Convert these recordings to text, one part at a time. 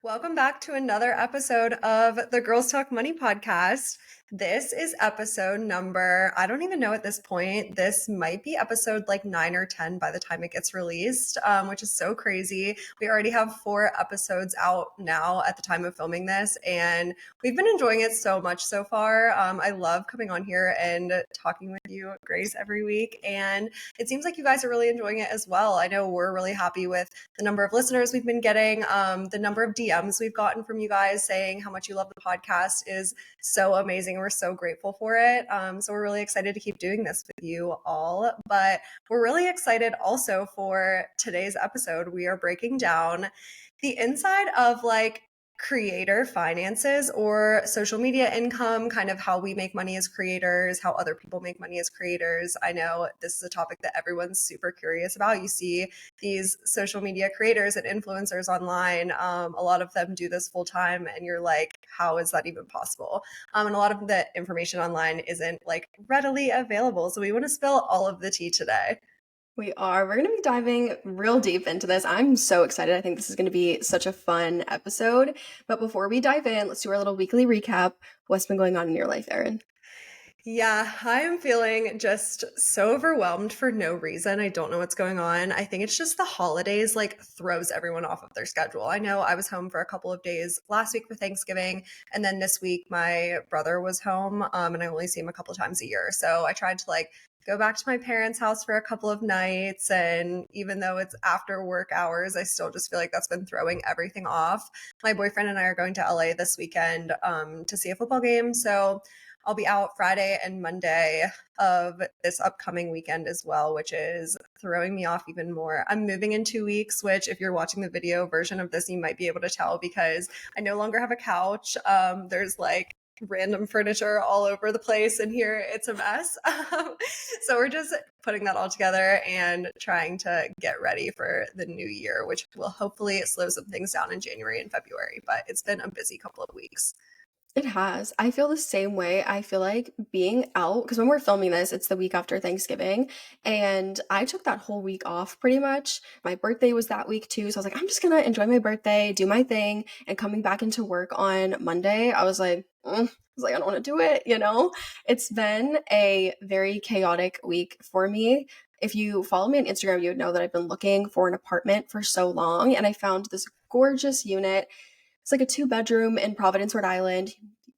Welcome back to another episode of the Girls Talk Money podcast. This is episode number, I don't even know at this point. This might be episode like 9 or 10 by the time it gets released, which is so crazy. We already have 4 episodes out now at the time of filming this, and we've been enjoying it so much so far. I love coming on here and talking with you, Grace, every week, and it seems like you guys are really enjoying it as well. I know we're really happy with the number of listeners we've been getting, the number of DMs we've gotten from you guys saying how much you love the podcast is so amazing. We're so grateful for it. So we're really excited to keep doing this with you all. But we're really excited also for today's episode. We are breaking down the inside of creator finances or social media income, kind of how we make money as creators, how other people make money as creators. I know this is a topic that everyone's super curious about. You see these social media creators and influencers online. A lot of them do this full time, and you're like, how is that even possible? And a lot of the information online isn't like readily available. So we want to spill all of the tea today. We are. We're going to be diving real deep into this. I'm so excited. I think this is going to be such a fun episode. But before we dive in, let's do our little weekly recap. What's been going on in your life, Erin? Yeah, I am feeling just so overwhelmed for no reason. I don't know what's going on. I think it's just the holidays throws everyone off of their schedule. I know I was home for a couple of days last week for Thanksgiving, and then this week my brother was home, and I only see him a couple of times a year. So I tried to go back to my parents' house for a couple of nights, and even though it's after work hours, I still just feel like that's been throwing everything off. My boyfriend and I are going to LA this weekend to see a football game, so I'll be out Friday and Monday of this upcoming weekend as well, which is throwing me off even more. I'm moving in 2 weeks, which if you're watching the video version of this, you might be able to tell because I no longer have a couch. There's random furniture all over the place, and here it's a mess. So we're just putting that all together and trying to get ready for the new year, which will hopefully slow some things down in January and February. But it's been a busy couple of weeks. It has. I feel the same way. I feel like being out, because when we're filming this, it's the week after Thanksgiving, and I took that whole week off pretty much. My birthday was that week too, so I was like, I'm just gonna enjoy my birthday, do my thing, and coming back into work on Monday, I was like, I don't want to do it, you know? It's been a very chaotic week for me. If you follow me on Instagram, you would know that I've been looking for an apartment for so long, and I found this gorgeous unit. It's like a 2-bedroom in Providence, Rhode Island.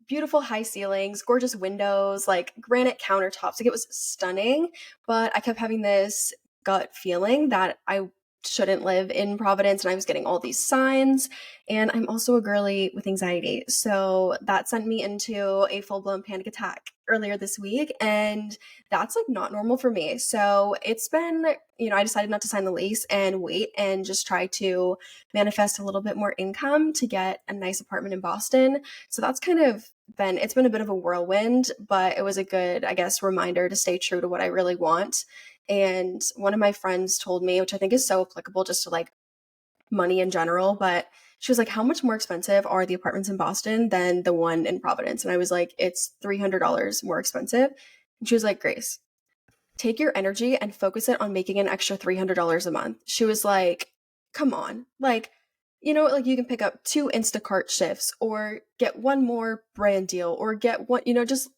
Beautiful high ceilings, gorgeous windows, like granite countertops. Like it was stunning, but I kept having this gut feeling that I shouldn't live in Providence, and I was getting all these signs. And I'm also a girly with anxiety. So that sent me into a full-blown panic attack earlier this week, and that's not normal for me. So it's been, I decided not to sign the lease and wait and just try to manifest a little bit more income to get a nice apartment in Boston. So that's it's been a bit of a whirlwind, but it was a good, I guess, reminder to stay true to what I really want. And one of my friends told me, which I think is so applicable just to money in general, but she was like, how much more expensive are the apartments in Boston than the one in Providence? And I was like, it's $300 more expensive. And she was like, Grace, take your energy and focus it on making an extra $300 a month. She was like, come on. You can pick up 2 Instacart shifts or get one more brand deal or get one, just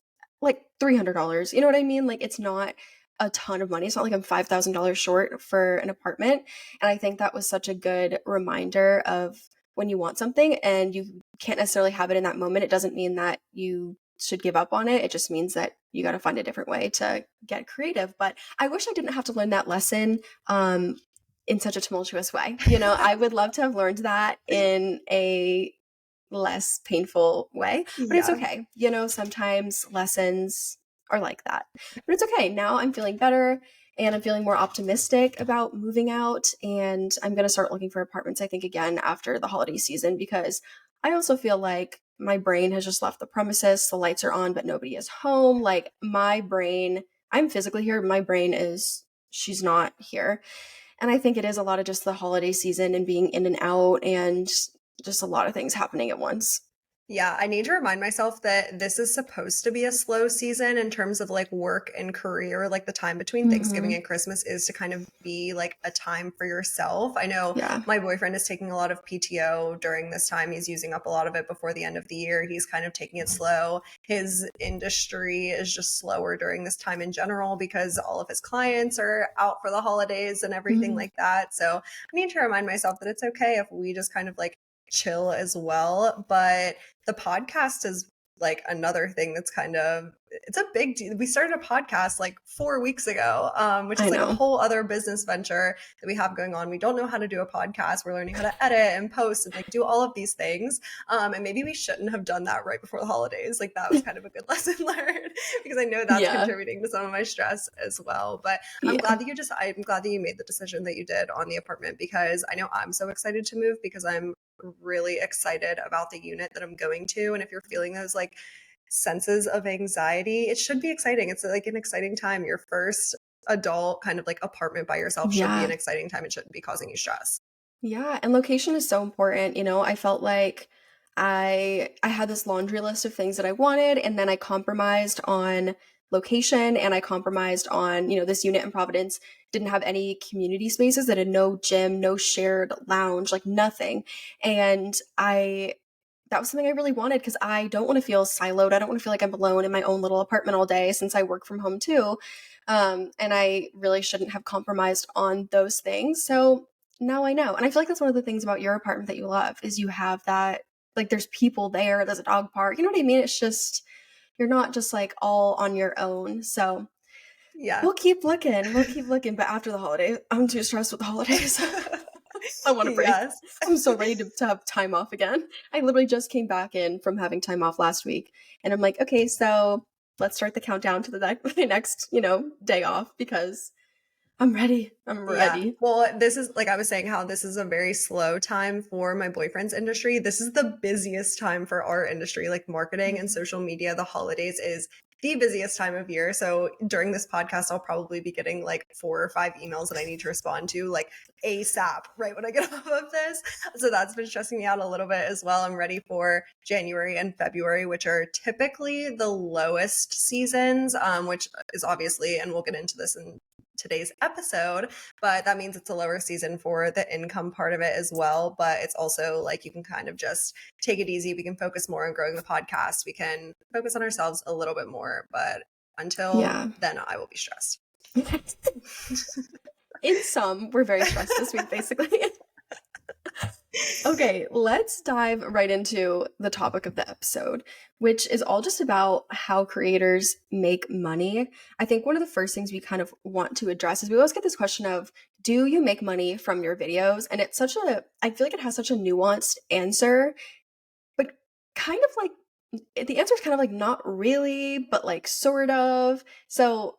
$300. You know what I mean? It's not a ton of money. It's not like I'm $5,000 short for an apartment. And I think that was such a good reminder of when you want something and you can't necessarily have it in that moment. It doesn't mean that you should give up on it. It just means that you got to find a different way to get creative. But I wish I didn't have to learn that lesson in such a tumultuous way. I would love to have learned that in a less painful way, but it's okay. Sometimes lessons are like that, but it's okay. Now I'm feeling better and I'm feeling more optimistic about moving out, and I'm going to start looking for apartments, I think, again after the holiday season, because I also feel like my brain has just left the premises. The lights are on, but nobody is home. My brain, I'm physically here. My brain she's not here. And I think it is a lot of just the holiday season and being in and out and just a lot of things happening at once. Yeah, I need to remind myself that this is supposed to be a slow season in terms of like work and career. Like the time between Thanksgiving Mhm. and Christmas is to kind of be like a time for yourself. I know Yeah. my boyfriend is taking a lot of PTO during this time. He's using up a lot of it before the end of the year. He's kind of taking it slow. His industry is just slower during this time in general because all of his clients are out for the holidays and everything Mhm. like that. So I need to remind myself that it's okay if we just kind of like chill as well. But the podcast is like another thing that's kind of it's a big deal. We started a podcast like 4 weeks ago, which I is like a know. whole other business venture that we have going on. We don't know how to do a podcast. We're learning how to edit and post and like do all of these things. And maybe we shouldn't have done that right before the holidays. Like that was kind of a good lesson learned because I know that's Yeah. contributing to some of my stress as well. But Yeah. I'm glad that you made the decision that you did on the apartment because I know I'm so excited to move because I'm really excited about the unit that I'm going to. And if you're feeling those like senses of anxiety, it should be exciting. It's like an exciting time. Your first adult kind of like apartment by yourself should be an Yeah. exciting time. It shouldn't be causing you stress. Yeah, and location is so important, I felt like I had this laundry list of things that I wanted, and then I compromised on location, and I compromised on, this unit in Providence didn't have any community spaces, that had no gym, no shared lounge, like nothing. And I that was something I really wanted because I don't want to feel siloed. I don't want to feel like I'm alone in my own little apartment all day since I work from home too. And I really shouldn't have compromised on those things. So now I know. And I feel like that's one of the things about your apartment that you love is you have that, like, there's people there, there's a dog park. You know what I mean? It's just, you're not just like all on your own. So Yeah. we'll keep looking. We'll keep looking. But after the holidays, I'm too stressed with the holidays. I want a break. Yes. I'm so ready to have time off again. I literally just came back in from having time off last week. And I'm like, okay, so let's start the countdown to the next, day off because I'm ready. I'm Yeah. ready. Well, this is like I was saying, how this is a very slow time for my boyfriend's industry. This is the busiest time for our industry, like marketing and Mhm. social media. The holidays is the busiest time of year. So during this podcast, I'll probably be getting like 4 or 5 emails that I need to respond to like ASAP right when I get off of this. So that's been stressing me out a little bit as well. I'm ready for January and February, which are typically the lowest seasons, which is obviously, and we'll get into this in today's episode, but that means it's a lower season for the income part of it as well. But it's also like you can kind of just take it easy. We can focus more on growing the podcast. We can focus on ourselves a little bit more. But until Yeah. then, I will be stressed. In sum, we're very stressed this week, basically. Okay, let's dive right into the topic of the episode, which is all just about how creators make money. I think one of the first things we kind of want to address is we always get this question of, do you make money from your videos? And I feel like it has such a nuanced answer, but kind of like, the answer is kind of like not really, but like sort of. So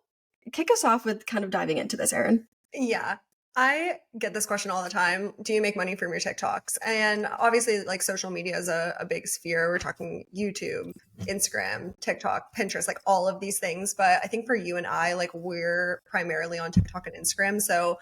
kick us off with kind of diving into this, Erin. Yeah. I get this question all the time. Do you make money from your TikToks? And obviously, like social media is a big sphere. We're talking YouTube, Instagram, TikTok, Pinterest, like all of these things. But I think for you and I, like we're primarily on TikTok and Instagram. So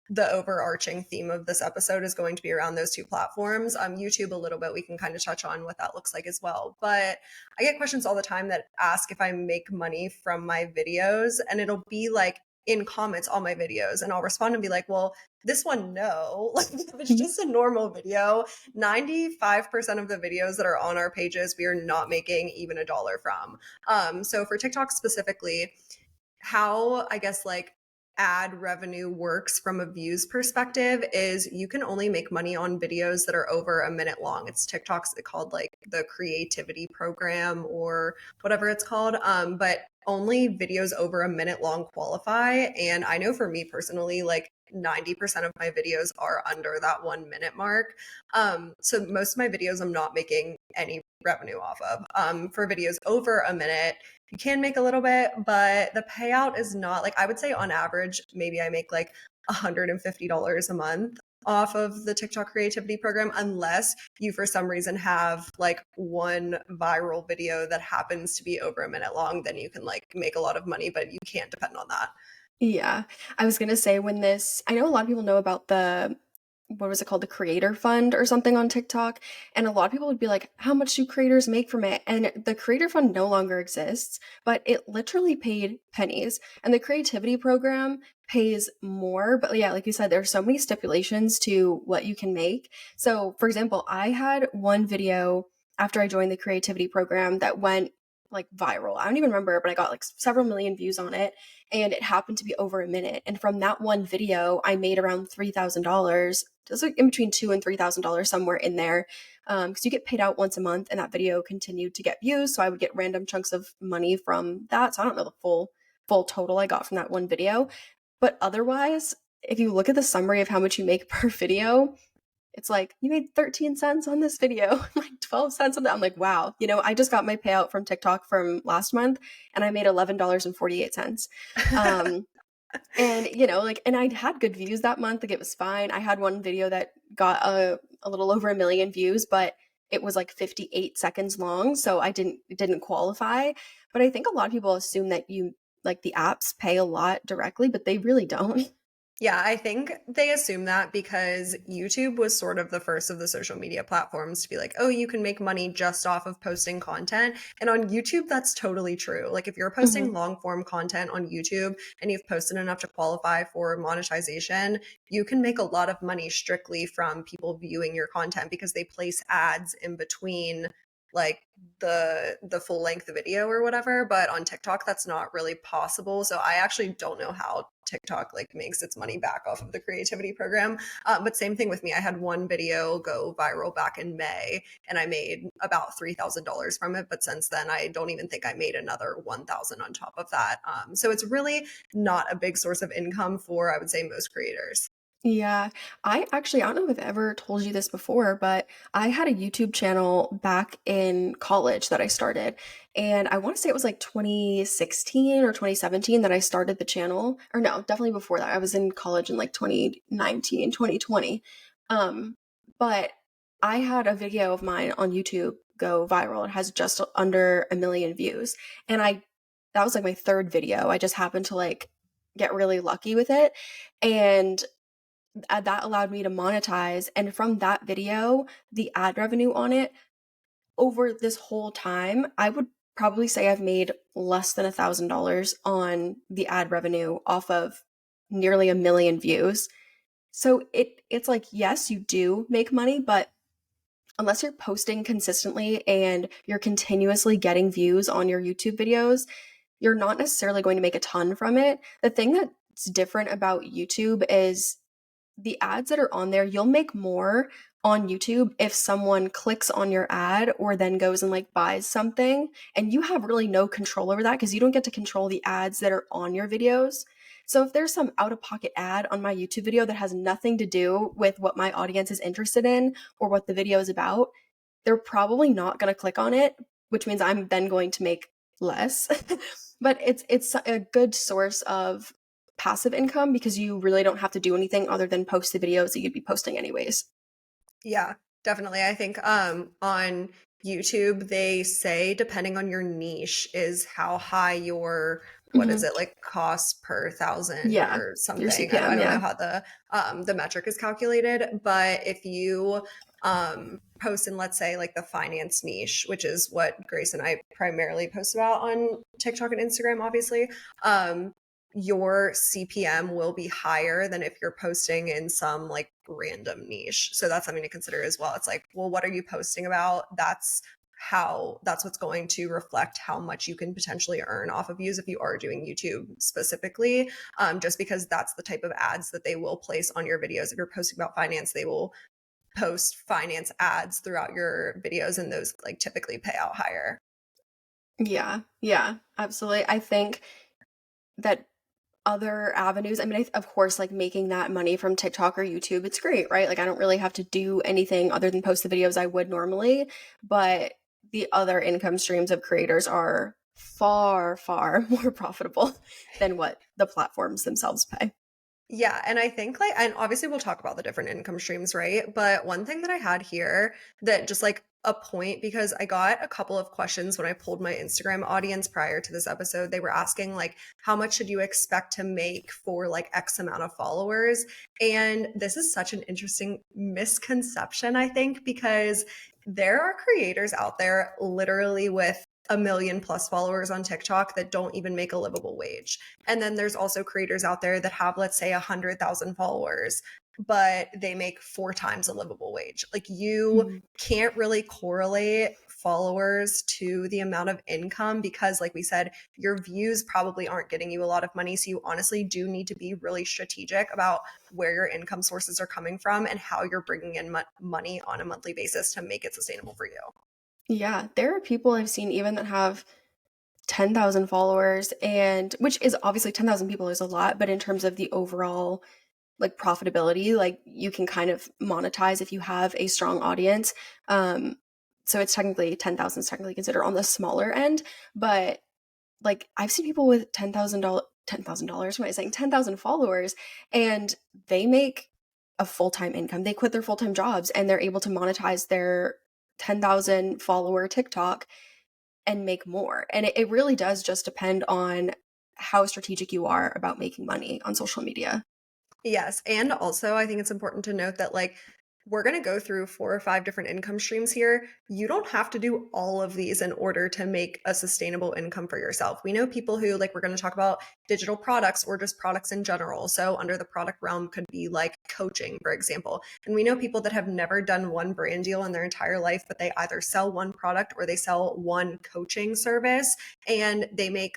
the overarching theme of this episode is going to be around those two platforms. YouTube a little bit, we can kind of touch on what that looks like as well. But I get questions all the time that ask if I make money from my videos, and it'll be like, in comments on my videos, and I'll respond and be like, well, this one, no. Like if it's just a normal video, 95% of the videos that are on our pages, we are not making even a dollar from. So for TikTok specifically, how I guess like ad revenue works from a views perspective is you can only make money on videos that are over a minute long. It's TikTok's called like the creativity program or whatever it's called. But only videos over a minute long qualify. And I know for me personally, like 90% of my videos are under that 1 minute mark. So most of my videos I'm not making any revenue off of. For videos over a minute, you can make a little bit, but the payout is not like, I would say on average, maybe I make like $150 a month off of the TikTok creativity program, unless you for some reason have like one viral video that happens to be over a minute long, then you can like make a lot of money, but you can't depend on that. Yeah. I was gonna say I know a lot of people know about what was it called? The creator fund or something on TikTok. And a lot of people would be like, how much do creators make from it? And the creator fund no longer exists, but it literally paid pennies. And the creativity program pays more. But yeah, like you said, there's so many stipulations to what you can make. So for example, I had one video after I joined the creativity program that went like viral. I don't even remember, but I got like several million views on it, and it happened to be over a minute. And from that one video, I made around $3,000. Just like in between $2,000 and $3,000, somewhere in there, because you get paid out once a month, and that video continued to get views. So I would get random chunks of money from that. So I don't know the full total I got from that one video, but otherwise, if you look at the summary of how much you make per video, it's like, you made 13 cents on this video, like 12 cents on that. I'm like, wow, I just got my payout from TikTok from last month and I made $11.48. Um, and like, and I had good views that month. Like it was fine. I had one video that got a little over a million views, but it was like 58 seconds long. So it didn't qualify. But I think a lot of people assume that like the apps pay a lot directly, but they really don't. Yeah, I think they assume that because YouTube was sort of the first of the social media platforms to be like, oh, you can make money just off of posting content. And on YouTube, that's totally true. Like if you're posting Mhm. long form content on YouTube and you've posted enough to qualify for monetization, you can make a lot of money strictly from people viewing your content because they place ads in between like the full length video or whatever. But on TikTok that's not really possible, so I actually don't know how TikTok like makes its money back off of the creativity program. But same thing with me, I had one video go viral back in May and I made about $3,000 from it, but since then I don't even think I made another 1,000 on top of that. So it's really not a big source of income for, I would say, most creators. Yeah, I don't know if I've ever told you this before, but I had a YouTube channel back in college that I started. And I want to say it was like 2016 or 2017 that I started the channel. Or no, definitely before that. I was in college in like 2019, 2020. Um, but I had a video of mine on YouTube go viral. It has just under a million views. And that was like my third video. I just happened to like get really lucky with it. And that allowed me to monetize. And from that video, the ad revenue on it over this whole time, I would probably say I've made less than $1,000 on the ad revenue off of nearly a million views. So it's like, yes, you do make money, but unless you're posting consistently and you're continuously getting views on your YouTube videos, you're not necessarily going to make a ton from it. The thing that's different about YouTube is the ads that are on there, you'll make more on YouTube if someone clicks on your ad or then goes and like buys something. And you have really no control over that because you don't get to control the ads that are on your videos. So if there's some out of pocket ad on my YouTube video that has nothing to do with what my audience is interested in or what the video is about, they're probably not going to click on it, which means I'm then going to make less. But it's a good source of passive income because you really don't have to do anything other than post the videos that you'd be posting anyways. Yeah, definitely. I think on YouTube they say depending on your niche is how high your, what is Mhm. it, like cost per thousand Yeah, or your something. I CPM, don't know yeah. how the metric is calculated, but if you post in, let's say, like the finance niche, which is what Grace and I primarily post about on TikTok and Instagram, obviously, your CPM will be higher than if you're posting in some like random niche. So that's something to consider as well. It's like, well, what are you posting about? That's what's going to reflect how much you can potentially earn off of views if you are doing YouTube specifically. Just because that's the type of ads that they will place on your videos. If you're posting about finance, they will post finance ads throughout your videos, and those like typically pay out higher. Yeah, yeah, absolutely. I think that other avenues, I mean, of course, like making that money from TikTok or YouTube, it's great, right? Like I don't really have to do anything other than post the videos I would normally, but the other income streams of creators are far, far more profitable than what the platforms themselves pay. Yeah, and I think like and obviously we'll talk about the different income streams, right? But one thing that I had here that just like a point because I got a couple of questions when I pulled my Instagram audience prior to this episode. They were asking like how much should you expect to make for like X amount of followers? And this is such an interesting misconception, I think, because there are creators out there literally with a million plus followers on TikTok that don't even make a livable wage. And then there's also creators out there that have, let's say, 100,000 followers, but they make 4 times a livable wage. Like you Mhm. can't really correlate followers to the amount of income because, like we said, your views probably aren't getting you a lot of money. So you honestly do need to be really strategic about where your income sources are coming from and how you're bringing in money on a monthly basis to make it sustainable for you. Yeah, there are people I've seen even that have 10,000 followers, and which is obviously 10,000 people is a lot, but in terms of the overall like profitability, like you can kind of monetize if you have a strong audience. Um, so it's technically 10,000 is technically considered on the smaller end, but like I've seen people with $10,000, what am I saying? 10,000 followers, and they make a full-time income. They quit their full-time jobs and they're able to monetize their 10,000 follower TikTok and make more. And it really does just depend on how strategic you are about making money on social media. Yes, and also I think it's important to note that like we're going to go through 4 or 5 different income streams here. You don't have to do all of these in order to make a sustainable income for yourself. We know people who like we're going to talk about digital products or just products in general. So under the product realm could be like coaching, for example. And we know people that have never done one brand deal in their entire life, but they either sell one product or they sell one coaching service and they make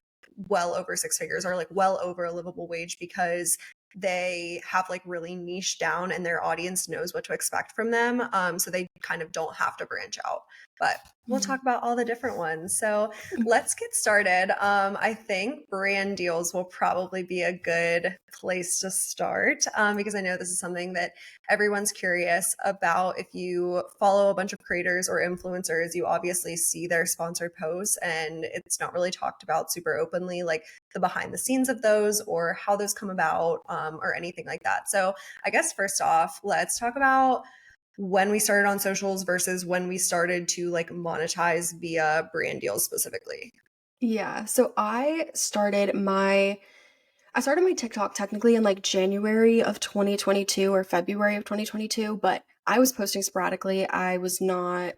well over 6 figures or like well over a livable wage because they have like really niche down and their audience knows what to expect from them. So they kind of don't have to branch out. But we'll Mhm. talk about all the different ones. So let's get started. I think brand deals will probably be a good place to start because I know this is something that everyone's curious about. If you follow a bunch of creators or influencers, you obviously see their sponsored posts and it's not really talked about super openly. Like the behind the scenes of those or how those come about or anything like that. So I guess first off, let's talk about when we started on socials versus when we started to like monetize via brand deals specifically. Yeah. So I started my TikTok technically in like January of 2022 or February of 2022, but I was posting sporadically. I was not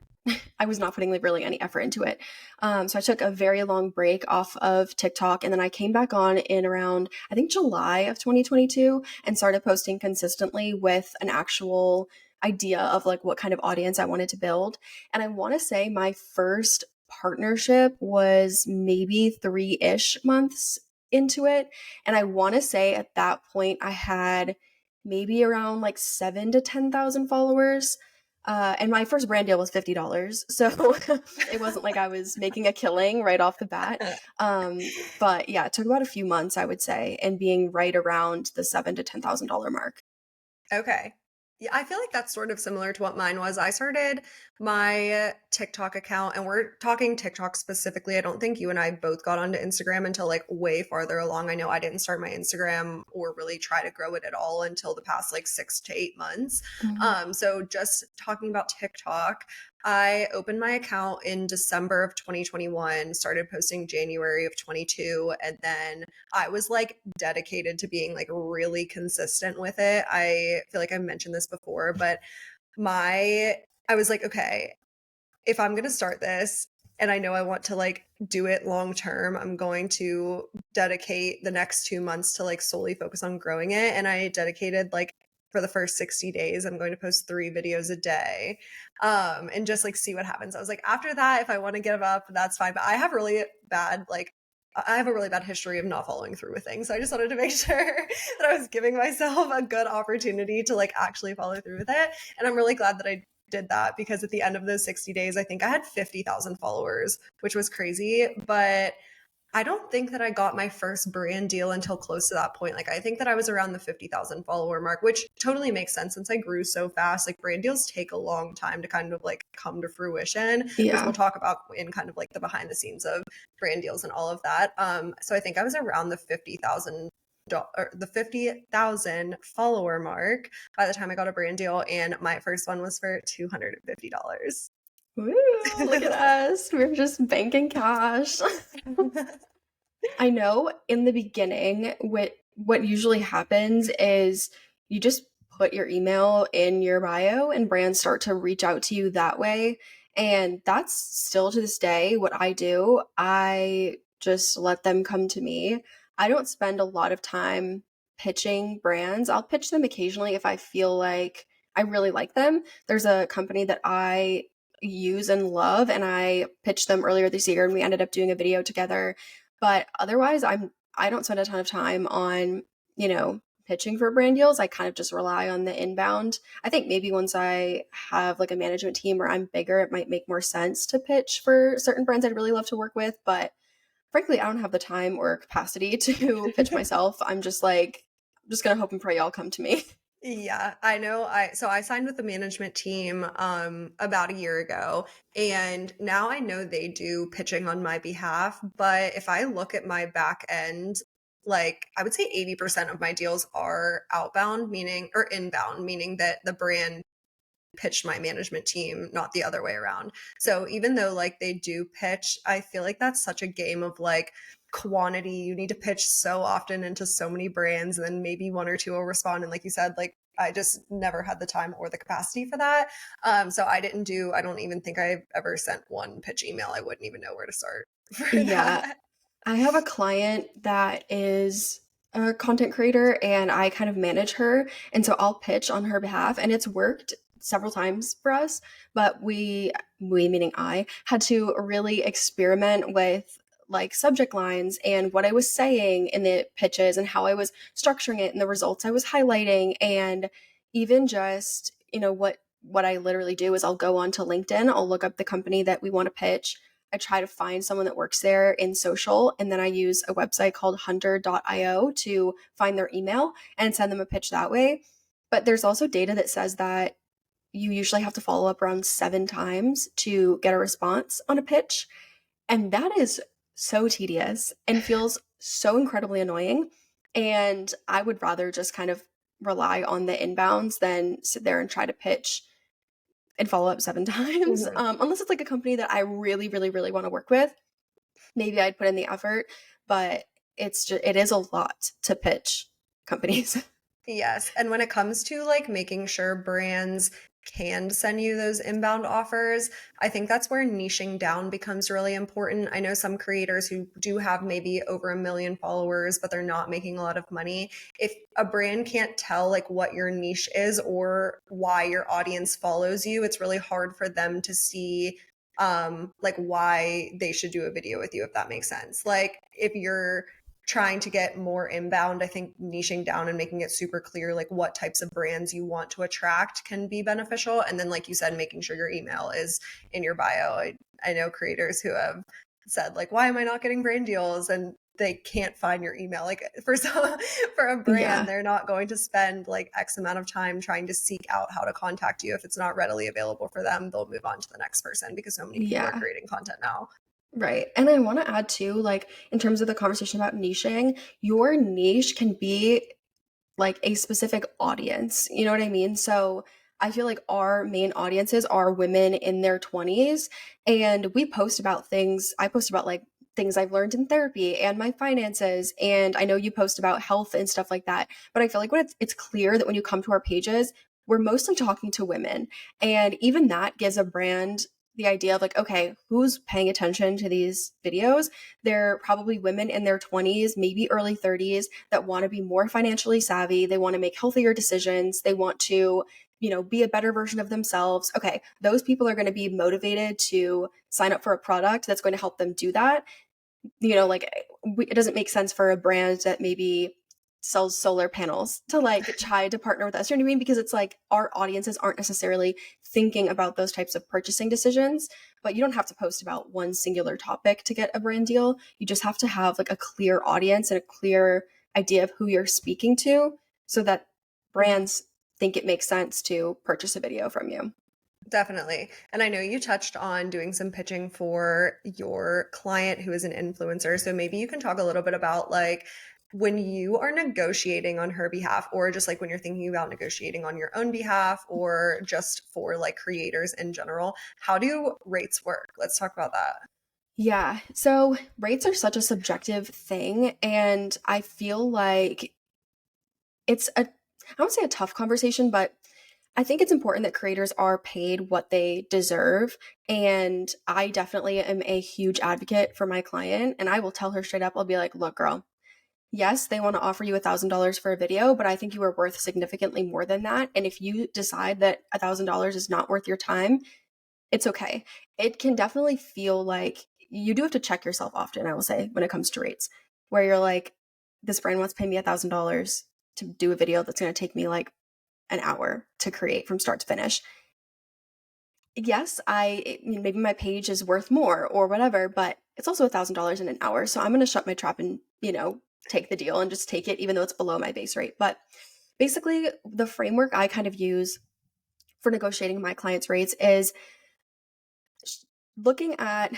putting like really any effort into it. So I took a very long break off of TikTok, and then I came back on in around I think July of 2022 and started posting consistently with an actual idea of like what kind of audience I wanted to build. And I want to say my first partnership was maybe 3-ish months into it. And I want to say at that point I had maybe around like 7 to 10,000 followers. And my first brand deal was $50. So it wasn't like I was making a killing right off the bat. But yeah, it took about a few months, I would say, and being right around the $7 to $10,000 mark. Okay. Yeah, I feel like that's sort of similar to what mine was. I started my TikTok account, and we're talking TikTok specifically. I don't think you and I both got onto Instagram until like way farther along. I know I didn't start my Instagram or really try to grow it at all until the past like 6 to 8 months. Mhm. So just talking about TikTok, I opened my account in December of 2021, started posting January of 22, and then I was like dedicated to being like really consistent with it. I feel like I mentioned this before, but my I was like, okay, if I'm going to start this and I know I want to like do it long term, I'm going to dedicate the next 2 months to like solely focus on growing it. And I dedicated like for the first 60 days, I'm going to post 3 videos a day and just like see what happens. I was like, after that, if I want to give up, that's fine. But I have really bad, like, I have a really bad history of not following through with things. So I just wanted to make sure that I was giving myself a good opportunity to like actually follow through with it. And I'm really glad that I did that because at the end of those 60 days, I think I had 50,000 followers, which was crazy. But I don't think that I got my first brand deal until close to that point. Like, I think that I was around the 50,000 follower mark, which totally makes sense since I grew so fast. Like, brand deals take a long time to kind of like come to fruition, which we'll Yeah. talk about in kind of like the behind the scenes of brand deals and all of that. So I think I was around the 50,000 or the 50,000 follower mark by the time I got a brand deal, and my first one was for $250. Woo, look at us. We're just banking cash. I know in the beginning, what usually happens is you just put your email in your bio and brands start to reach out to you that way. And that's still to this day what I do. I just let them come to me. I don't spend a lot of time pitching brands. I'll pitch them occasionally if I feel like I really like them. There's a company that I use and love, and I pitched them earlier this year and we ended up doing a video together. But otherwise, I don't spend a ton of time on, pitching for brand deals. I kind of just rely on the inbound. I think maybe once I have like a management team where I'm bigger, it might make more sense to pitch for certain brands I'd really love to work with. But frankly, I don't have the time or capacity to pitch myself. I'm just like, I'm just gonna hope and pray y'all come to me. Yeah, I know. I signed with the management team about a year ago, and now I know they do pitching on my behalf, but if I look at my back end, like I would say 80% of my deals are outbound, meaning or inbound, meaning that the brand pitched my management team, not the other way around. So even though like they do pitch, I feel like that's such a game of like quantity. You need to pitch so often into so many brands, and then maybe one or two will respond. And like you said, like I just never had the time or the capacity for that. So I don't even think I've ever sent one pitch email. I wouldn't even know where to start for Yeah, that. I have a client that is a content creator and I kind of manage her. And so I'll pitch on her behalf and it's worked several times for us, but we meaning I had to really experiment with like subject lines and what I was saying in the pitches and how I was structuring it and the results I was highlighting and even just, what I literally do is I'll go onto LinkedIn, I'll look up the company that we want to pitch. I try to find someone that works there in social, and then I use a website called hunter.io to find their email and send them a pitch that way. But there's also data that says that you usually have to follow up around 7 times to get a response on a pitch. And that is so tedious and feels so incredibly annoying. And I would rather just kind of rely on the inbounds than sit there and try to pitch and follow up 7 times. Mhm. Unless it's like a company that I really, really, really want to work with, maybe I'd put in the effort. But it is a lot to pitch companies. Yes. And when it comes to like making sure brands can send you those inbound offers, I think that's where niching down becomes really important. I know some creators who do have maybe over 1 million followers, but they're not making a lot of money. If a brand can't tell like what your niche is or why your audience follows you, it's really hard for them to see like why they should do a video with you, if that makes sense. Like if you're trying to get more inbound, I think niching down and making it super clear like what types of brands you want to attract can be beneficial. And then, like you said, making sure your email is in your bio. I know creators who have said like, why am I not getting brand deals? And they can't find your email. Like for a brand, Yeah. they're not going to spend like X amount of time trying to seek out how to contact you. If it's not readily available for them, they'll move on to the next person because so many people are Yeah. creating content now. Right. And I want to add too, like in terms of the conversation about niching, your niche can be like a specific audience. You know what I mean? So I feel like our main audiences are women in their 20s. And we post about things. I post about like things I've learned in therapy and my finances. And I know you post about health and stuff like that. But I feel like when it's clear that when you come to our pages, we're mostly talking to women. And even that gives a brand the idea of like, okay, who's paying attention to these videos? They're probably women in their 20s, maybe early 30s that want to be more financially savvy. They want to make healthier decisions. They want to, be a better version of themselves. Okay, those people are going to be motivated to sign up for a product that's going to help them do that. Like it doesn't make sense for a brand that maybe sells solar panels to like try to partner with us. You know what I mean? Because it's like our audiences aren't necessarily thinking about those types of purchasing decisions, but you don't have to post about one singular topic to get a brand deal. You just have to have like a clear audience and a clear idea of who you're speaking to so that Mhm. brands think it makes sense to purchase a video from you. Definitely. And I know you touched on doing some pitching for your client who is an influencer. So maybe you can talk a little bit about like when you are negotiating on her behalf, or just like when you're thinking about negotiating on your own behalf, or just for like creators in general, how do rates work? Let's talk about that. Yeah. So rates are such a subjective thing. And I feel like it's I don't say a tough conversation, but I think it's important that creators are paid what they deserve. And I definitely am a huge advocate for my client. And I will tell her straight up, I'll be like, look, girl, yes, they want to offer you $1,000 for a video, but I think you are worth significantly more than that. And if you decide that $1,000 is not worth your time, it's okay. It can definitely feel like you do have to check yourself often, I will say, when it comes to rates, where you're like, this brand wants to pay me $1,000 to do a video that's going to take me like an hour to create from start to finish. Yes, maybe my page is worth more or whatever, but it's also $1,000 in an hour. So I'm going to shut my trap and, take the deal and just take it, even though it's below my base rate. But basically, the framework I kind of use for negotiating my clients' rates is looking at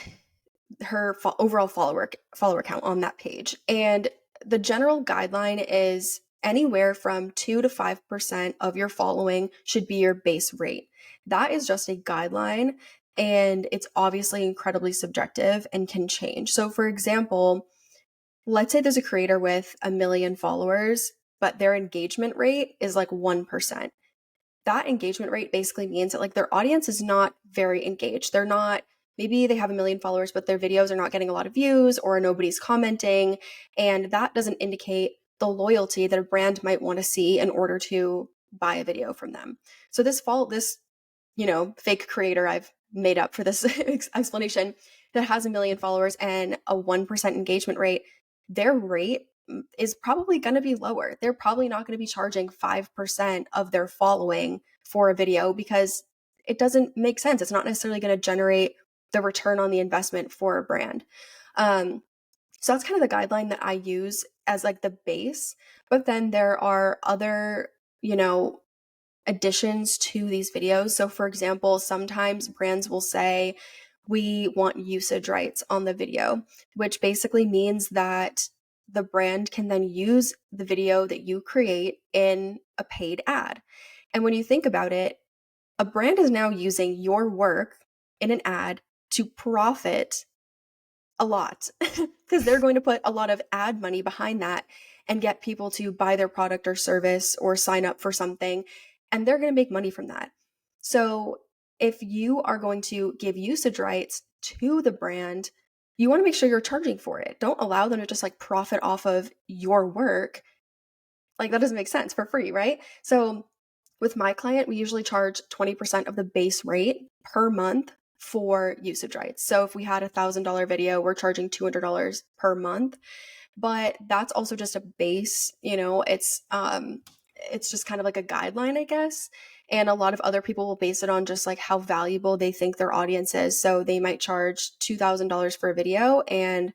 her overall follower count on that page. And the general guideline is anywhere from 2 to 5% of your following should be your base rate. That is just a guideline, and it's obviously incredibly subjective and can change. So for example, let's say there's a creator with 1 million followers, but their engagement rate is like 1%. That engagement rate basically means that like their audience is not very engaged. They're not, maybe they have 1 million followers, but their videos are not getting a lot of views or nobody's commenting. And that doesn't indicate the loyalty that a brand might want to see in order to buy a video from them. So this fake creator I've made up for this explanation that has 1 million followers and a 1% engagement rate, their rate is probably going to be lower. They're probably not going to be charging 5% of their following for a video because it doesn't make sense. It's not necessarily going to generate the return on the investment for a brand. So that's kind of the guideline that I use as like the base. But then there are other, additions to these videos. So for example, sometimes brands will say, we want usage rights on the video, which basically means that the brand can then use the video that you create in a paid ad. And when you think about it, a brand is now using your work in an ad to profit a lot because they're going to put a lot of ad money behind that and get people to buy their product or service or sign up for something, and they're going to make money from that. So if you are going to give usage rights to the brand, you want to make sure you're charging for it. Don't allow them to just like profit off of your work. Like that doesn't make sense, for free, right? So with my client, we usually charge 20% of the base rate per month for usage rights. So if we had $1,000 video, we're charging $200 per month. But that's also just a base, it's just kind of like a guideline, I guess. And a lot of other people will base it on just like how valuable they think their audience is. So they might charge $2,000 for a video and,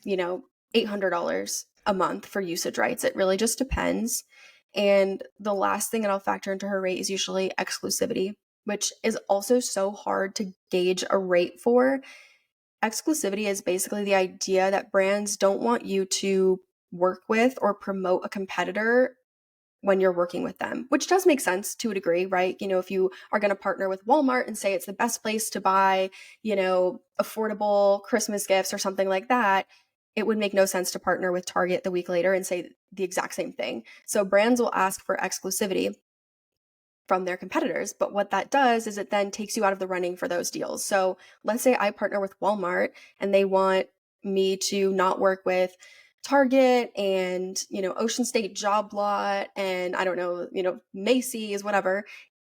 $800 a month for usage rights. It really just depends. And the last thing that I'll factor into her rate is usually exclusivity, which is also so hard to gauge a rate for. Exclusivity is basically the idea that brands don't want you to work with or promote a competitor when you're working with them, which does make sense to a degree, right? If you are going to partner with Walmart and say it's the best place to buy, affordable Christmas gifts or something like that, it would make no sense to partner with Target the week later and say the exact same thing. So brands will ask for exclusivity from their competitors. But what that does is it then takes you out of the running for those deals. So let's say I partner with Walmart and they want me to not work with Target and, Ocean State Job Lot and I don't know, Macy's, whatever.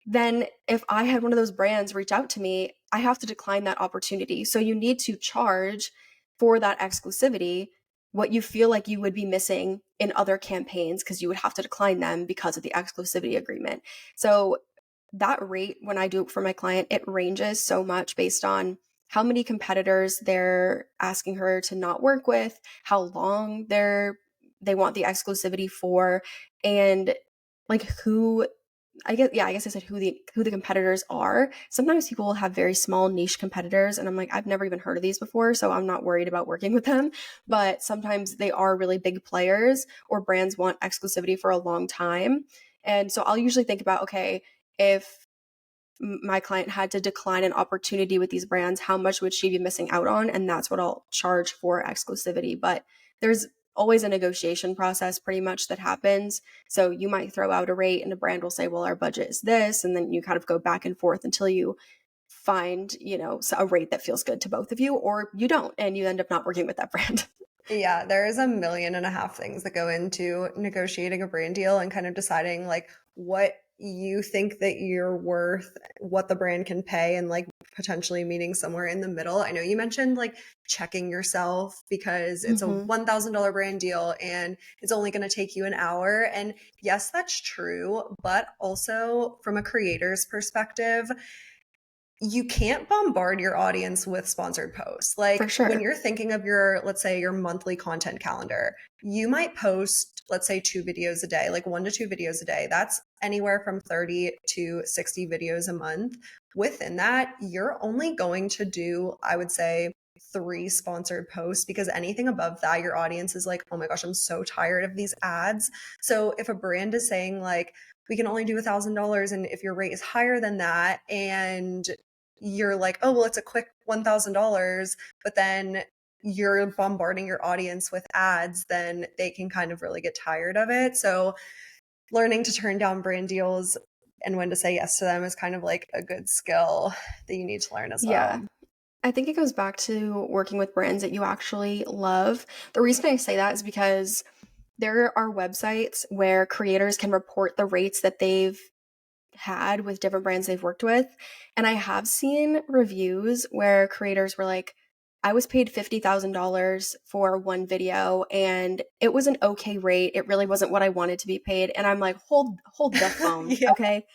Then if I had one of those brands reach out to me, I have to decline that opportunity. So you need to charge for that exclusivity what you feel like you would be missing in other campaigns because you would have to decline them because of the exclusivity agreement. So that rate, when I do it for my client, it ranges so much based on how many competitors they're asking her to not work with, how long they want the exclusivity for, and like who I guess I said who the competitors are. Sometimes people will have very small niche competitors, and I'm like, I've never even heard of these before, so I'm not worried about working with them. But sometimes they are really big players, or brands want exclusivity for a long time. And so I'll usually think about, okay, if my client had to decline an opportunity with these brands, how much would she be missing out on? And that's what I'll charge for exclusivity. But there's always a negotiation process pretty much that happens. So you might throw out a rate and a brand will say, well, our budget is this. And then you kind of go back and forth until you find, a rate that feels good to both of you, or you don't, and you end up not working with that brand. Yeah, there is 1.5 million things that go into negotiating a brand deal and kind of deciding like what you think that you're worth, what the brand can pay, and like potentially meeting somewhere in the middle. I know you mentioned like checking yourself because it's a Mm-hmm. $1,000 brand deal and it's only going to take you an hour. And yes, that's true. But also from a creator's perspective, you can't bombard your audience with sponsored posts. For Like when sure. you're thinking of your, let's say, your monthly content calendar, you might post, let's say, 2 videos a day, like 1 to 2 videos a day. That's anywhere from 30 to 60 videos a month. Within that, you're only going to do, I would say, 3 sponsored posts because anything above that, your audience is like, oh my gosh, I'm so tired of these ads. So if a brand is saying, like, we can only do $1,000, and if your rate is higher than that, and you're like, oh, well, it's a quick $1,000, but then you're bombarding your audience with ads, then they can kind of really get tired of it. So learning to turn down brand deals and when to say yes to them is kind of like a good skill that you need to learn as Yeah. well. I think it goes back to working with brands that you actually love. The reason I say that is because there are websites where creators can report the rates that they've had with different brands they've worked with. And I have seen reviews where creators were like, I was paid $50,000 for one video and it was an okay rate. It really wasn't what I wanted to be paid. And I'm like, hold the phone. Yeah. Okay.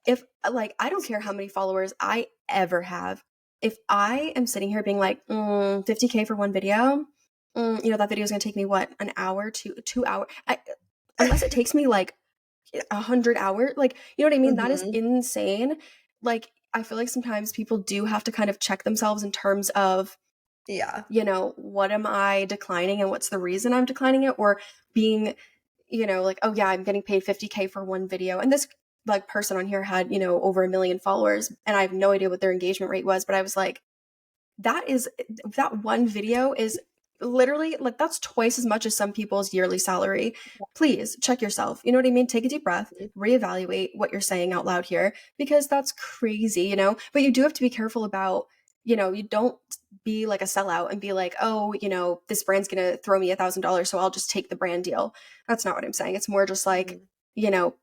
If like, I don't care how many followers I ever have. If I am sitting here being like, 50K for one video, that video is going to take me what, an hour to 2 hour. Unless it takes me like 100 hours, like, you know what I mean? That is Mhm. insane. Like, I feel like sometimes people do have to kind of check themselves in terms of, Yeah. what am I declining and what's the reason I'm declining it, or being, like, oh yeah, I'm getting paid 50K for one video. And this like person on here had, over 1 million followers, and I have no idea what their engagement rate was, but I was like, that one video is literally like that's twice as much as some people's yearly salary. Please check yourself. You know what I mean? Take a deep breath, reevaluate what you're saying out loud here, because that's crazy. But you do have to be careful about, you don't be like a sellout and be like, oh, this brand's gonna throw me $1,000, so I'll just take the brand deal. That's not what I'm saying. It's more just like, Mhm. you know,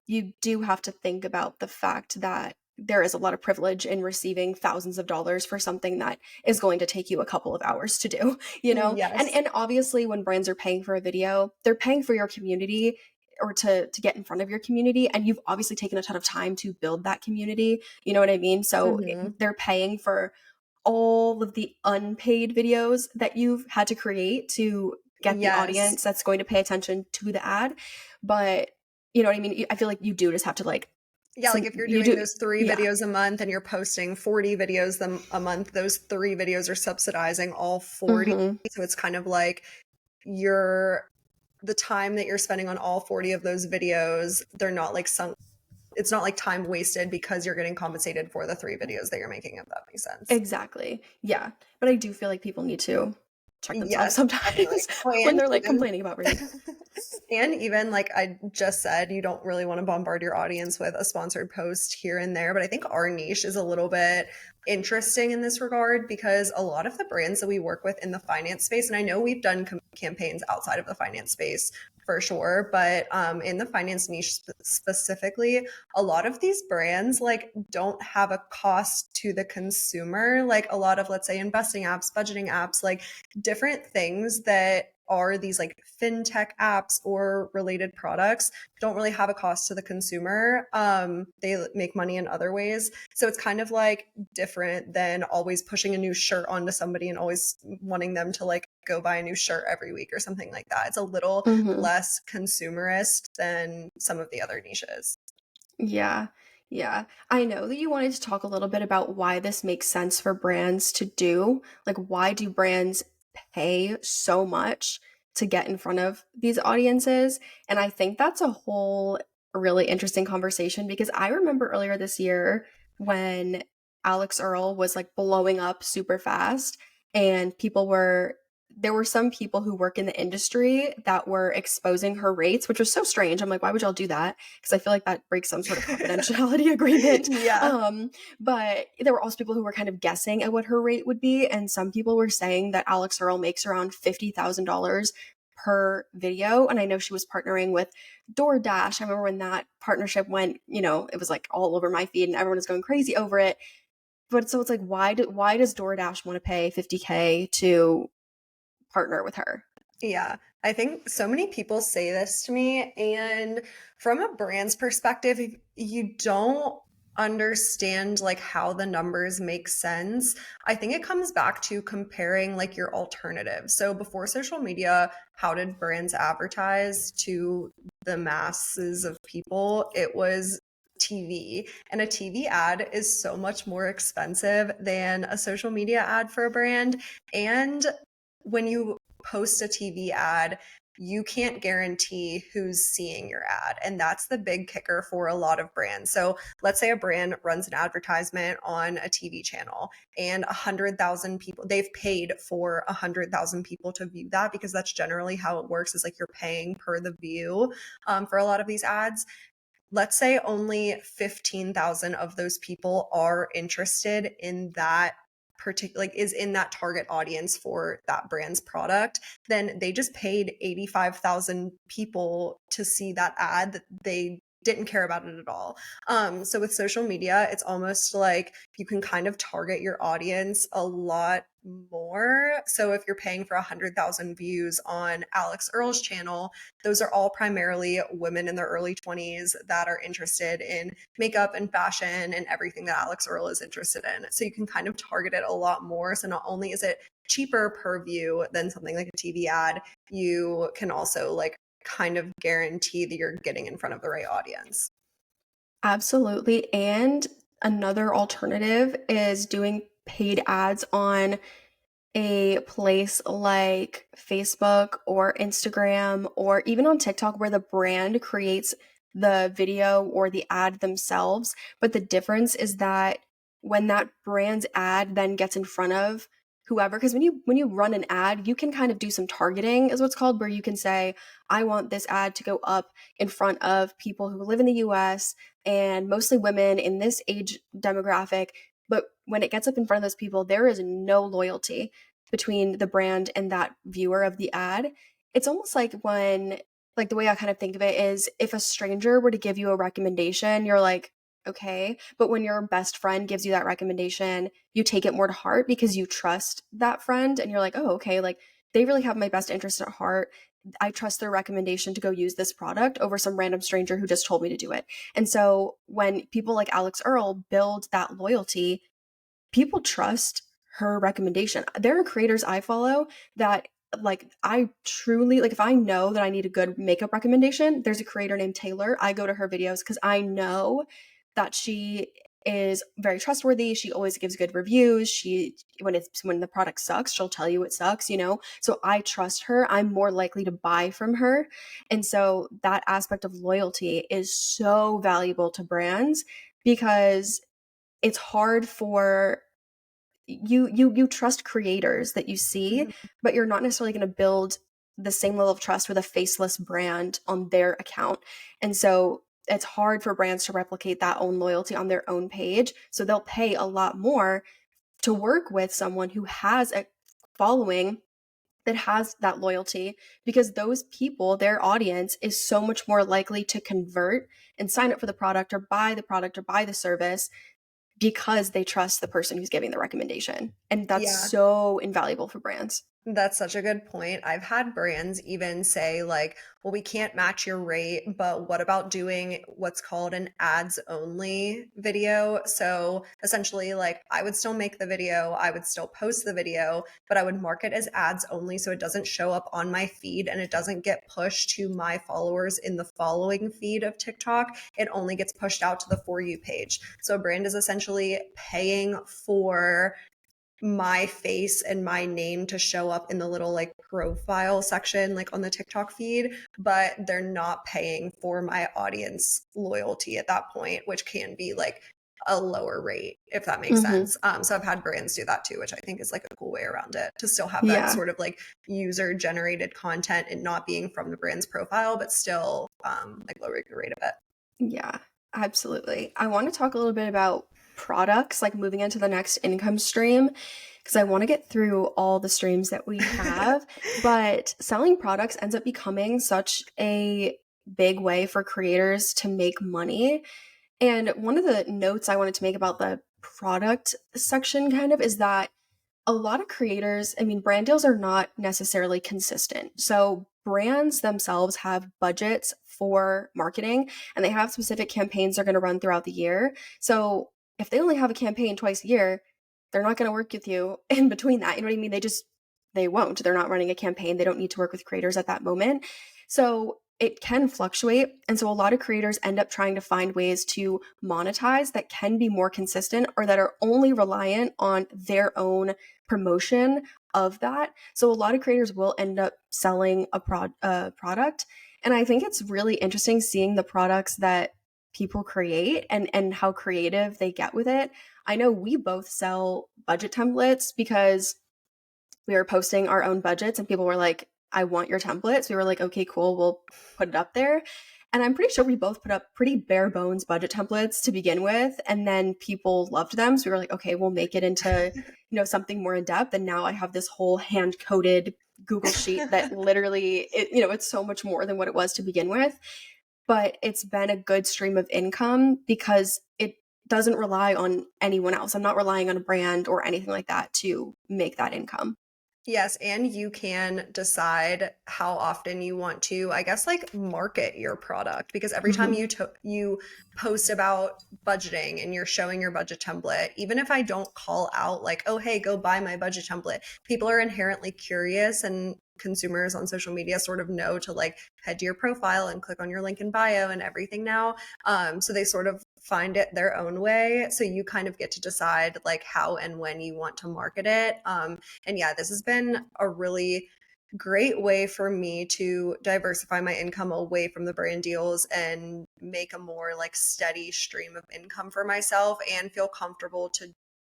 you do have to think about the fact that there is a lot of privilege in receiving thousands of dollars for something that is going to take you a couple of hours to do, and Yes. and obviously when brands are paying for a video, they're paying for your community, or to get in front of your community, and you've obviously taken a ton of time to build that community, you know what I mean? So Mhm. they're paying for all of the unpaid videos that you've had to create to get the Yes. audience that's going to pay attention to the ad. But you know what I mean? I feel like you do just have to like Yeah, like if you're you doing do, those three yeah. videos a month and you're posting 40 videos a month, those 3 videos are subsidizing all 40. Mhm. So it's kind of like you're the time that you're spending on all 40 of those videos, they're not like sunk. It's not like time wasted because you're getting compensated for the 3 videos that you're making, if that makes sense. Exactly. Yeah. But I do feel like people need to check themselves Yes, definitely. sometimes Oh, when and they're like even complaining about rate. and even like I just said, you don't really want to bombard your audience with a sponsored post here and there. But I think our niche is a little bit interesting in this regard because a lot of the brands that we work with in the finance space, and I know we've done campaigns outside of the finance space for sure, but in the finance niche specifically, a lot of these brands like don't have a cost to the consumer. Like a lot of, let's say, investing apps, budgeting apps, like different things that are these like fintech apps or related products don't really have a cost to the consumer. They make money in other ways. So it's kind of like different than always pushing a new shirt onto somebody and always wanting them to like go buy a new shirt every week or something like that. It's a little Mhm. less consumerist than some of the other niches. Yeah. Yeah. I know that you wanted to talk a little bit about why this makes sense for brands to do. Like, why do brands pay so much to get in front of these audiences? And I think that's a whole really interesting conversation because I remember earlier this year when Alex Earl was like blowing up super fast and there were some people who work in the industry that were exposing her rates, which was so strange. I'm like, why would y'all do that? Because I feel like that breaks some sort of confidentiality agreement. Yeah. But there were also people who were kind of guessing at what her rate would be. And some people were saying that Alex Earl makes around $50,000 per video. And I know she was partnering with DoorDash. I remember when that partnership went, it was like all over my feed and everyone was going crazy over it. But so it's like, why does DoorDash want to pay 50K to partner with her? Yeah, I think so many people say this to me, and from a brand's perspective, if you don't understand like how the numbers make sense. I think it comes back to comparing like your alternatives. So before social media, how did brands advertise to the masses of people? It was TV, and a TV ad is so much more expensive than a social media ad for a brand. And when you post a TV ad, you can't guarantee who's seeing your ad. And that's the big kicker for a lot of brands. So let's say a brand runs an advertisement on a TV channel and 100,000 people, they've paid for 100,000 people to view that because that's generally how it works is like you're paying per the view for a lot of these ads. Let's say only 15,000 of those people are interested in that particular, like is in that target audience for that brand's product, then they just paid 85,000 people to see that ad that they didn't care about it at all. So with social media, it's almost like you can kind of target your audience a lot more. So if you're paying for 100,000 views on Alex Earl's channel, those are all primarily women in their early 20s that are interested in makeup and fashion and everything that Alex Earl is interested in. So you can kind of target it a lot more. So not only is it cheaper per view than something like a TV ad, you can also like kind of guarantee that you're getting in front of the right audience. Absolutely. And another alternative is doing paid ads on a place like Facebook or Instagram or even on TikTok where the brand creates the video or the ad themselves. But the difference is that when that brand's ad then gets in front of whoever, because when you run an ad, you can kind of do some targeting is what's called, where you can say, I want this ad to go up in front of people who live in the US and mostly women in this age demographic. But when it gets up in front of those people, there is no loyalty between the brand and that viewer of the ad. It's almost like like the way I kind of think of it is if a stranger were to give you a recommendation, you're like, okay. But when your best friend gives you that recommendation, you take it more to heart because you trust that friend and you're like, oh, okay, like they really have my best interest at heart. I trust their recommendation to go use this product over some random stranger who just told me to do it. And so when people like Alex Earl build that loyalty, people trust her recommendation. There are creators I follow that like I truly like if I know that I need a good makeup recommendation, there's a creator named Taylor. I go to her videos because I know that she is very trustworthy. She always gives good reviews. She when the product sucks, she'll tell you it sucks. So I trust her. I'm more likely to buy from her. And so that aspect of loyalty is so valuable to brands because it's hard for you trust creators that you see, Mhm. but you're not necessarily going to build the same level of trust with a faceless brand on their account. And so it's hard for brands to replicate that own loyalty on their own page. So they'll pay a lot more to work with someone who has a following that has that loyalty because those people, their audience is so much more likely to convert and sign up for the product or buy the service because they trust the person who's giving the recommendation. And that's Yeah. so invaluable for brands. That's such a good point. I've had brands even say, like, well, we can't match your rate, but what about doing what's called an ads only video? So essentially, like, I would still make the video, I would still post the video, but I would mark it as ads only so it doesn't show up on my feed and it doesn't get pushed to my followers in the following feed of TikTok. It only gets pushed out to the For You page. So a brand is essentially paying for my face and my name to show up in the little like profile section like on the TikTok feed, but they're not paying for my audience loyalty at that point, which can be like a lower rate if that makes Mm-hmm. sense. So I've had brands do that too, which I think is like a cool way around it to still have that Yeah. sort of like user generated content and not being from the brand's profile, but still like lowering the rate of it. Yeah, absolutely. I want to talk a little bit about products, like moving into the next income stream, because I want to get through all the streams that we have. But selling products ends up becoming such a big way for creators to make money. And one of the notes I wanted to make about the product section kind of is that a lot of creators, I mean, brand deals are not necessarily consistent. So brands themselves have budgets for marketing and they have specific campaigns they're going to run throughout the year. So if they only have a campaign twice a year, they're not going to work with you in between that. You know what I mean? They won't. They're not running a campaign. They don't need to work with creators at that moment. So it can fluctuate. And so a lot of creators end up trying to find ways to monetize that can be more consistent or that are only reliant on their own promotion of that. So a lot of creators will end up selling a product. And I think it's really interesting seeing the products that people create and how creative they get with it. I know we both sell budget templates because we were posting our own budgets and people were like, I want your templates. We were like, okay, cool, we'll put it up there. And I'm pretty sure we both put up pretty bare bones budget templates to begin with. And then people loved them. So we were like, okay, we'll make it into, something more in depth. And now I have this whole hand coded Google sheet that literally, it's so much more than what it was to begin with. But it's been a good stream of income because it doesn't rely on anyone else. I'm not relying on a brand or anything like that to make that income. Yes, and you can decide how often you want to, I guess, like market your product because every time Mm-hmm. you post about budgeting and you're showing your budget template, even if I don't call out like, "Oh, hey, go buy my budget template," people are inherently curious and consumers on social media sort of know to like head to your profile and click on your link in bio and everything now. So they sort of find it their own way. So you kind of get to decide like how and when you want to market it. And yeah, this has been a really great way for me to diversify my income away from the brand deals and make a more like steady stream of income for myself and feel comfortable to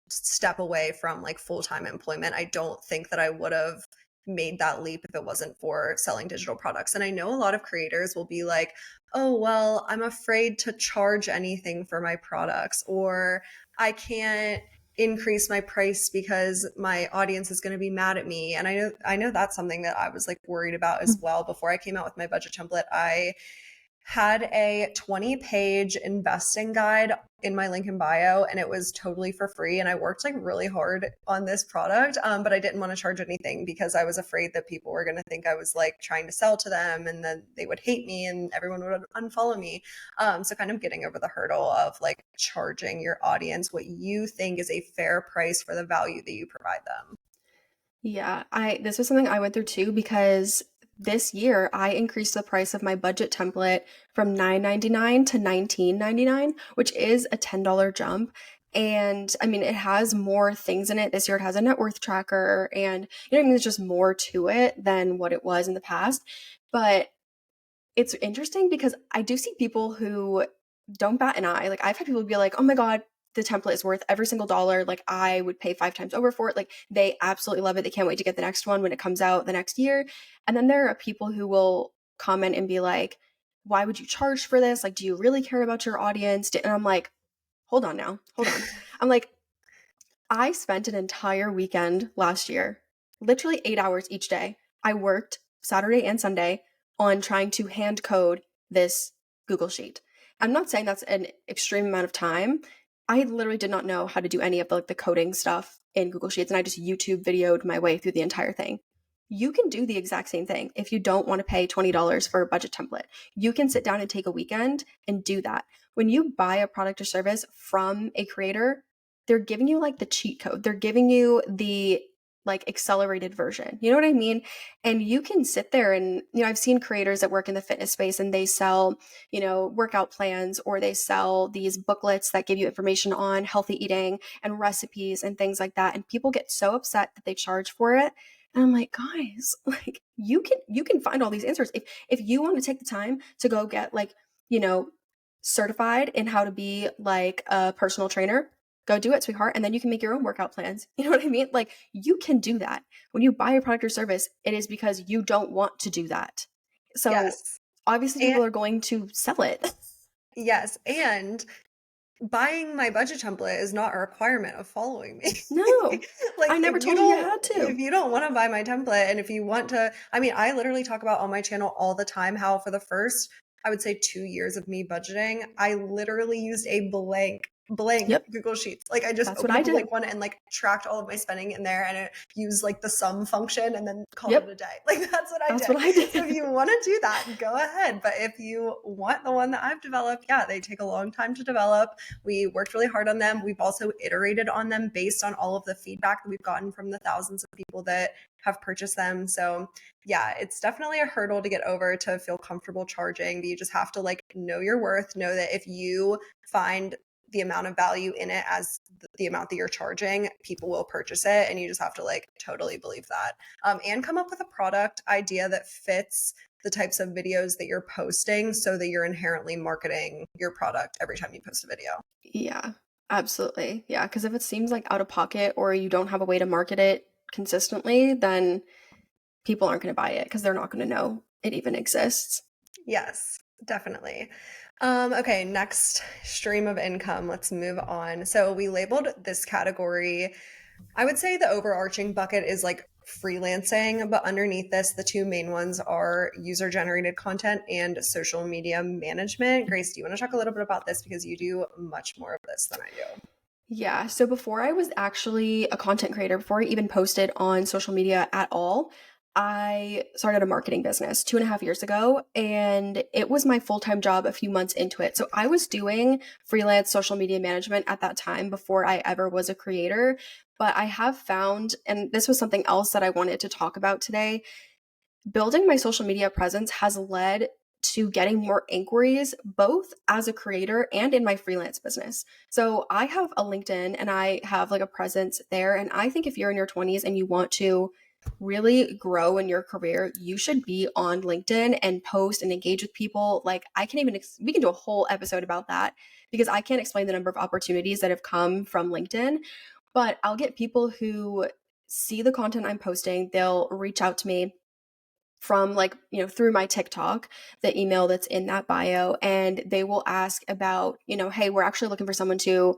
step away from like full-time employment. I don't think that I would have made that leap if it wasn't for selling digital products. And I know a lot of creators will be like, "Oh, well, I'm afraid to charge anything for my products," or "I can't increase my price because my audience is going to be mad at me." And I know that's something that I was like worried about as well before I came out with my budget template. I had a 20-page investing guide in my link in bio and it was totally for free, and I worked like really hard on this product, but I didn't want to charge anything because I was afraid that people were going to think I was like trying to sell to them and then they would hate me and everyone would unfollow me. So kind of getting over the hurdle of like charging your audience what you think is a fair price for the value that you provide them. Yeah, I this was something I went through too because this year I increased the price of my budget template from $9.99 to $19.99, which is a $10 jump. And I mean, it has more things in it. This year it has a net worth tracker and what I mean, there's just more to it than what it was in the past. But it's interesting because I do see people who don't bat an eye. Like I've had people be like, "Oh my god, the template is worth every single dollar. Like I would pay 5 times over for it." Like they absolutely love it. They can't wait to get the next one when it comes out the next year. And then there are people who will comment and be like, "Why would you charge for this? Like do you really care about your audience?" And I'm like, "Hold on now. Hold on." I'm like, I spent an entire weekend last year, literally 8 hours each day. I worked Saturday and Sunday on trying to hand code this Google Sheet. I'm not saying that's an extreme amount of time. I literally did not know how to do any of the coding stuff in Google Sheets, and I just YouTube videoed my way through the entire thing. You can do the exact same thing if you don't want to pay $20 for a budget template. You can sit down and take a weekend and do that. When you buy a product or service from a creator, they're giving you like the cheat code. They're giving you the like accelerated version. You know what I mean? And you can sit there and, I've seen creators that work in the fitness space and they sell, workout plans, or they sell these booklets that give you information on healthy eating and recipes and things like that. And people get so upset that they charge for it. And I'm like, guys, like you can find all these answers. If you want to take the time to go get like, certified in how to be like a personal trainer, go do it, sweetheart. And then you can make your own workout plans. You know what I mean? Like you can do that. When you buy a product or service, it is because you don't want to do that. So Yes. obviously And people are going to sell it. yes, and buying my budget template is not a requirement of following me. No, Like I never if you told you you don't had if to. you don't want to buy my template and if you want to, I mean, I literally talk about on my channel all the time how for the first, I would say 2 years of me budgeting, I literally used a blank Yep. Google Sheets. Like I just That's what opened I up a did. blank one and like tracked all of my spending in there and it used like the sum function and then called it a Yep. day. Like that's what I That's did. what I So if did. you want to do that, go ahead. But if you want the one that I've developed, yeah, they take a long time to develop. We worked really hard on them. We've also iterated on them based on all of the feedback that we've gotten from the thousands of people that have purchased them. So yeah, it's definitely a hurdle to get over to feel comfortable charging, but you just have to like know your worth, know that if you find the amount of value in it as the amount that you're charging, people will purchase it. And you just have to like totally believe that. And come up with a product idea that fits the types of videos that you're posting so that you're inherently marketing your product every time you post a video. Yeah, absolutely. Yeah, because if it seems like out of pocket or you don't have a way to market it consistently, then people aren't going to buy it because they're not going to know it even exists. Yes, definitely. Okay, next stream of income. Let's move on. So we labeled this category, I would say the overarching bucket is like freelancing, but underneath this, the two main ones are user generated content and social media management. Grace, do you want to talk a little bit about this because you do much more of this than I do? Yeah, so before I was actually a content creator, before I even posted on social media at all, I started a marketing business 2.5 years ago, and it was my full time job a few months into it. So I was doing freelance social media management at that time before I ever was a creator. But I have found, and this was something else that I wanted to talk about today, building my social media presence has led to getting more inquiries both as a creator and in my freelance business. So I have a LinkedIn and I have like a presence there. And I think if you're in your 20s and you want to really grow in your career, you should be on LinkedIn and post and engage with people. Like I can even, we can do a whole episode about that because I can't explain the number of opportunities that have come from LinkedIn, but I'll get people who see the content I'm posting, they'll reach out to me from like, through my TikTok, the email that's in that bio, and they will ask about, hey, we're actually looking for someone to,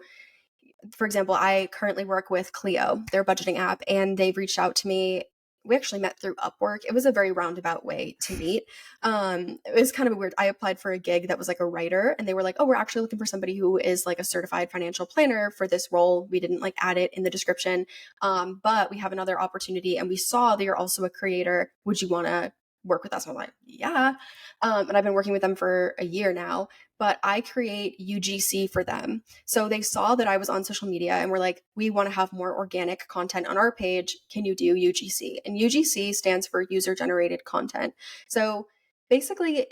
for example, I currently work with Clio, their budgeting app, and they've reached out to me. We actually met through Upwork. It was a very roundabout way to meet. It was kind of weird. I applied for a gig that was like a writer, and they were like, "Oh, we're actually looking for somebody who is like a certified financial planner for this role." We didn't like add it in the description, but we have another opportunity, and we saw that you're also a creator. Would you want to work with us? I'm like, yeah. And I've been working with them for a year now, but I create UGC for them. So they saw that I was on social media and were like, we want to have more organic content on our page. Can you do UGC? And UGC stands for user generated content. So basically,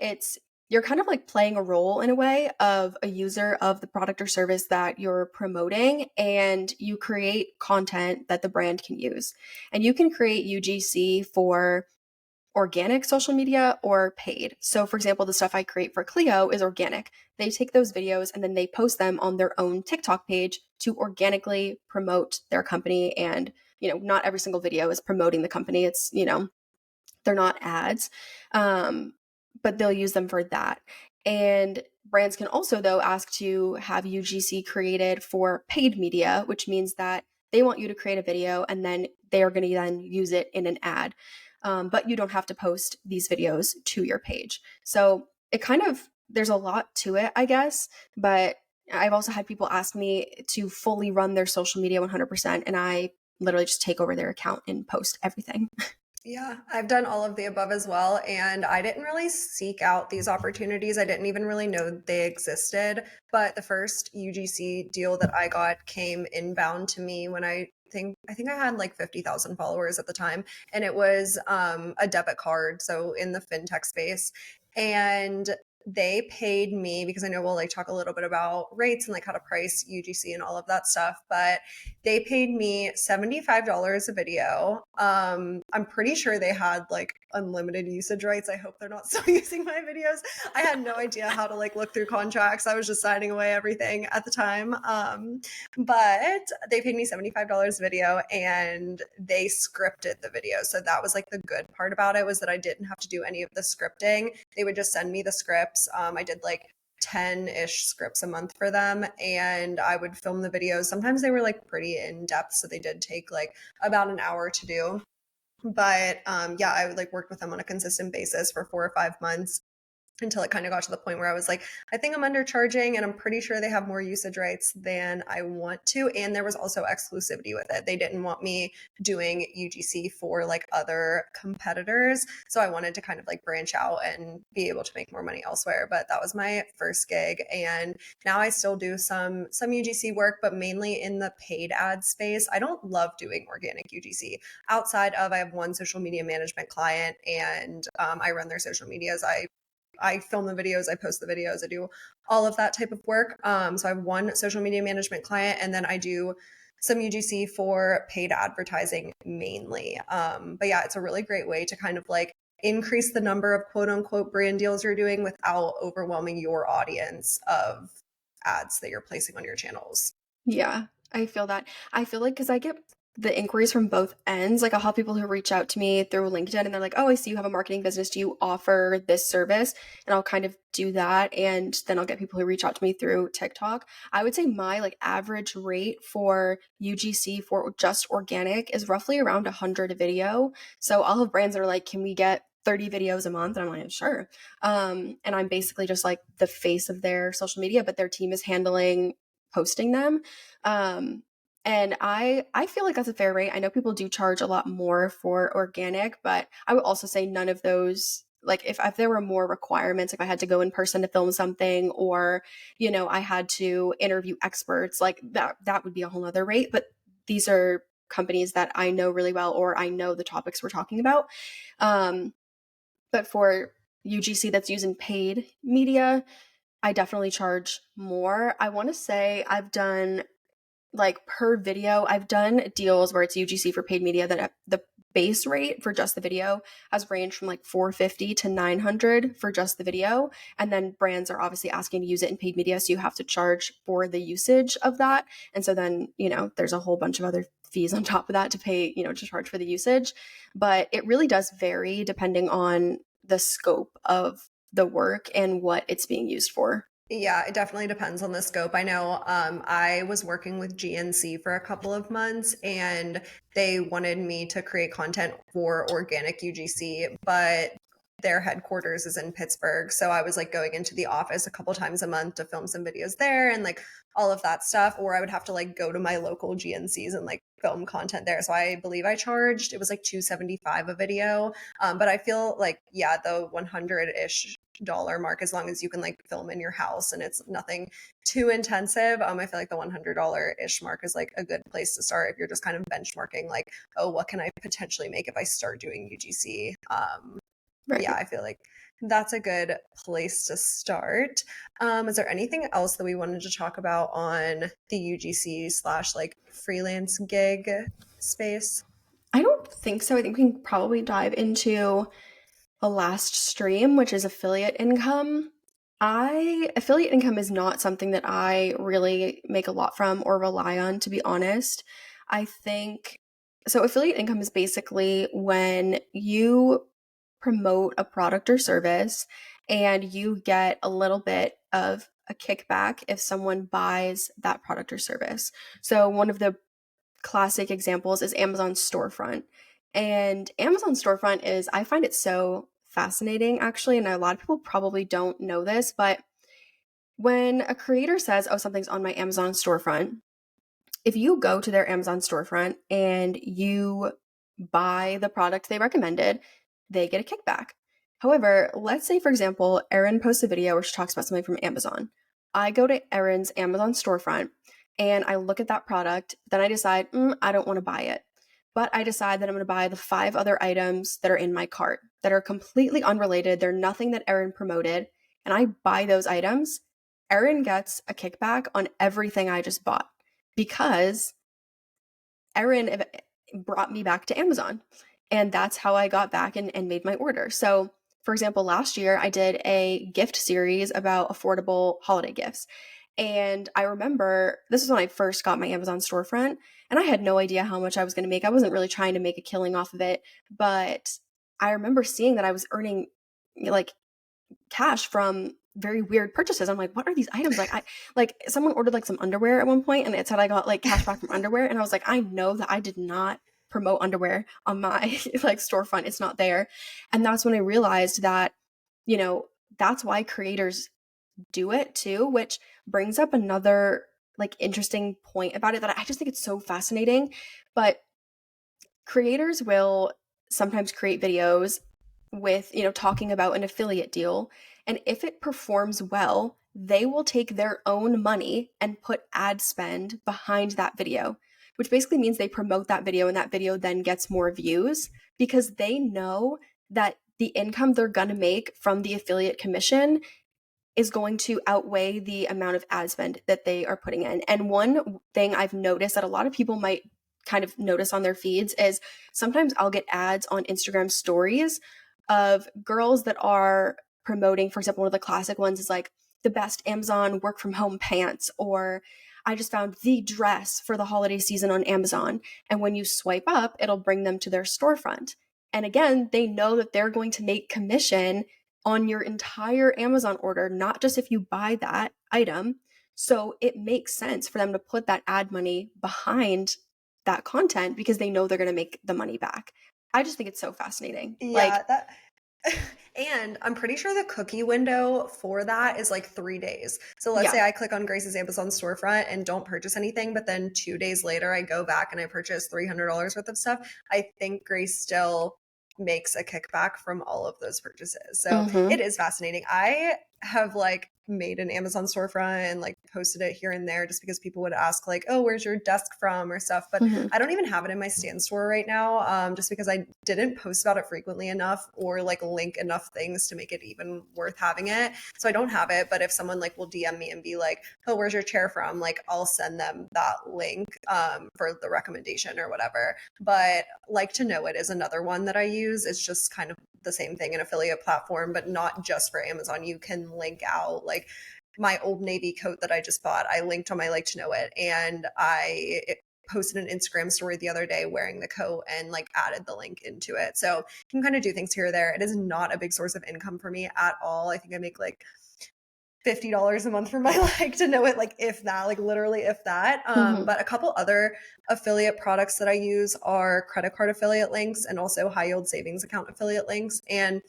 you're kind of like playing a role in a way of a user of the product or service that you're promoting, and you create content that the brand can use. And you can create UGC for organic social media or paid. So, for example, the stuff I create for Clio is organic. They take those videos and then they post them on their own TikTok page to organically promote their company. And, not every single video is promoting the company. It's, they're not ads, but they'll use them for that. And brands can also, though, ask to have UGC created for paid media, which means that they want you to create a video and then they are going to then use it in an ad. But you don't have to post these videos to your page. So it kind of, there's a lot to it, I guess. But I've also had people ask me to fully run their social media 100%. And I literally just take over their account and post everything. Yeah, I've done all of the above as well. And I didn't really seek out these opportunities. I didn't even really know they existed. But the first UGC deal that I got came inbound to me when I think I had like 50,000 followers at the time. And it was a debit card. So in the fintech space. And they paid me because I know we'll like talk a little bit about rates and like how to price UGC and all of that stuff. But they paid me $75 a video. I'm pretty sure they had like unlimited usage rights. I hope they're not still using my videos. I had no idea how to like look through contracts. I was just signing away everything at the time. But they paid me $75 a video and they scripted the video. So that was like the good part about it, was that I didn't have to do any of the scripting. They would just send me the scripts. I did like 10-ish scripts a month for them, and I would film the videos. Sometimes they were like pretty in depth, so they did take like about an hour to do. But yeah, I would like work with them on a consistent basis for 4 or 5 months until it kind of got to the point where I was like, I think I'm undercharging, and I'm pretty sure they have more usage rights than I want to. And there was also exclusivity with it. They didn't want me doing UGC for like other competitors. So I wanted to kind of like branch out and be able to make more money elsewhere. But that was my first gig. And now I still do some UGC work, but mainly in the paid ad space. I don't love doing organic UGC. Outside of, I have one social media management client, and I run their social medias. I film the videos, I post the videos, I do all of that type of work. So I have one social media management client, and then I do some UGC for paid advertising mainly. But yeah, it's a really great way to kind of like increase the number of quote unquote brand deals you're doing without overwhelming your audience of ads that you're placing on your channels. Yeah, I feel that. I feel like because I get the inquiries from both ends. Like I'll have people who reach out to me through LinkedIn and they're like, "Oh, I see you have a marketing business. Do you offer this service?" And I'll kind of do that, and then I'll get people who reach out to me through TikTok. I would say my like average rate for UGC for just organic is roughly around 100 a video. So I'll have brands that are like, "Can we get 30 videos a month?" And I'm like, "Sure." And I'm basically just like the face of their social media, but their team is handling posting them. Um, and I feel like that's a fair rate. I know people do charge a lot more for organic, but I would also say none of those, like if there were more requirements, if I had to go in person to film something, or, you know, I had to interview experts, like that would be a whole other rate. But these are companies that I know really well, or I know the topics we're talking about. Um, but for UGC that's using paid media, I definitely charge more. I want to say I've done like per video, I've done deals where it's UGC for paid media that the base rate for just the video has ranged from like 450 to 900 for just the video. And then brands are obviously asking to use it in paid media. So you have to charge for the usage of that. And so then, you know, there's a whole bunch of other fees on top of that to pay, you know, to charge for the usage. But it really does vary depending on the scope of the work and what it's being used for. Yeah, it definitely depends on the scope. I know I was working with GNC for a couple of months, and they wanted me to create content for organic UGC, but their headquarters is in Pittsburgh. So I was like going into the office a couple times a month to film some videos there and like all of that stuff. Or I would have to like go to my local GNCs and like film content there. So I believe I charged, it was like 275 a video. But I feel like, yeah, the 100-ish dollar mark, as long as you can like film in your house and it's nothing too intensive. I feel like the $100-ish mark is like a good place to start if you're just kind of benchmarking like, oh, what can I potentially make if I start doing UGC? Yeah, Right. I feel like that's a good place to start. Is there anything else that we wanted to talk about on the UGC slash like freelance gig space? I don't think so. I think we can probably dive into a last stream, which is affiliate income. I Affiliate income is not something that I really make a lot from or rely on, to be honest. I think so. Affiliate income is basically when you promote a product or service and you get a little bit of a kickback if someone buys that product or service. So, one of the classic examples is Amazon storefront. And Amazon storefront is, I find it so fascinating actually, and a lot of people probably don't know this, but when a creator says, "Oh, something's on my Amazon storefront," if you go to their Amazon storefront and you buy the product they recommended, they get a kickback. However, let's say, for example, Erin posts a video where she talks about something from Amazon. I go to Erin's Amazon storefront and I look at that product, then I decide, I don't want to buy it. But I decide that I'm going to buy the 5 other items that are in my cart that are completely unrelated. They're nothing that Erin promoted. And I buy those items. Erin gets a kickback on everything I just bought because Erin brought me back to Amazon. And that's how I got back and made my order. So, for example, last year I did a gift series about affordable holiday gifts. And I remember this is when I first got my Amazon storefront, and I had no idea how much I was going to make. I wasn't really trying to make a killing off of it, but I remember seeing that I was earning like cash from very weird purchases. I'm like, what are these items? Like someone ordered like some underwear at one point and it said I got like cash back from underwear. And I was like, I know that I did not promote underwear on my like storefront. It's not there. And that's when I realized that, that's why creators do it too, which brings up another like interesting point about it that I just think it's so fascinating. But creators will sometimes create videos with, talking about an affiliate deal. And if it performs well, they will take their own money and put ad spend behind that video, which basically means they promote that video and that video then gets more views because they know that the income they're going to make from the affiliate commission is going to outweigh the amount of ad spend that they are putting in. And one thing I've noticed that a lot of people might kind of notice on their feeds is sometimes I'll get ads on Instagram stories of girls that are promoting, for example, one of the classic ones is like the best Amazon work from home pants, or I just found the dress for the holiday season on Amazon. And when you swipe up, it'll bring them to their storefront. And again, they know that they're going to make commission on your entire Amazon order, not just if you buy that item. So it makes sense for them to put that ad money behind that content because they know they're going to make the money back. I just think it's so fascinating. Yeah, Like, that and I'm pretty sure the cookie window for that is like 3 days. So let's yeah. say I click on Grace's Amazon storefront and don't purchase anything, but then 2 days later I go back and I purchase $300 worth of stuff. I think Grace still makes a kickback from all of those purchases. So it Mm-hmm. is fascinating. I have like made an Amazon storefront and like posted it here and there just because people would ask like, oh, where's your desk from or stuff. But Mm-hmm. I don't even have it in my stand store right now, just because I didn't post about it frequently enough or like link enough things to make it even worth having it. So I don't have it. But if someone like will DM me and be like, oh, where's your chair from? Like I'll send them that link for the recommendation or whatever. But like to know it is another one that I use. It's just kind of the same thing, an affiliate platform, but not just for Amazon. You can link out like my Old Navy coat that I just bought. I linked on my Like to Know It, and I posted an Instagram story the other day wearing the coat and like added the link into it. So you can kind of do things here or there. It is not a big source of income for me at all. I think I make like $50 a month for my Like to Know It, like if that, like literally if that. Mm-hmm. But a couple other affiliate products that I use are credit card affiliate links and also high yield savings account affiliate links. And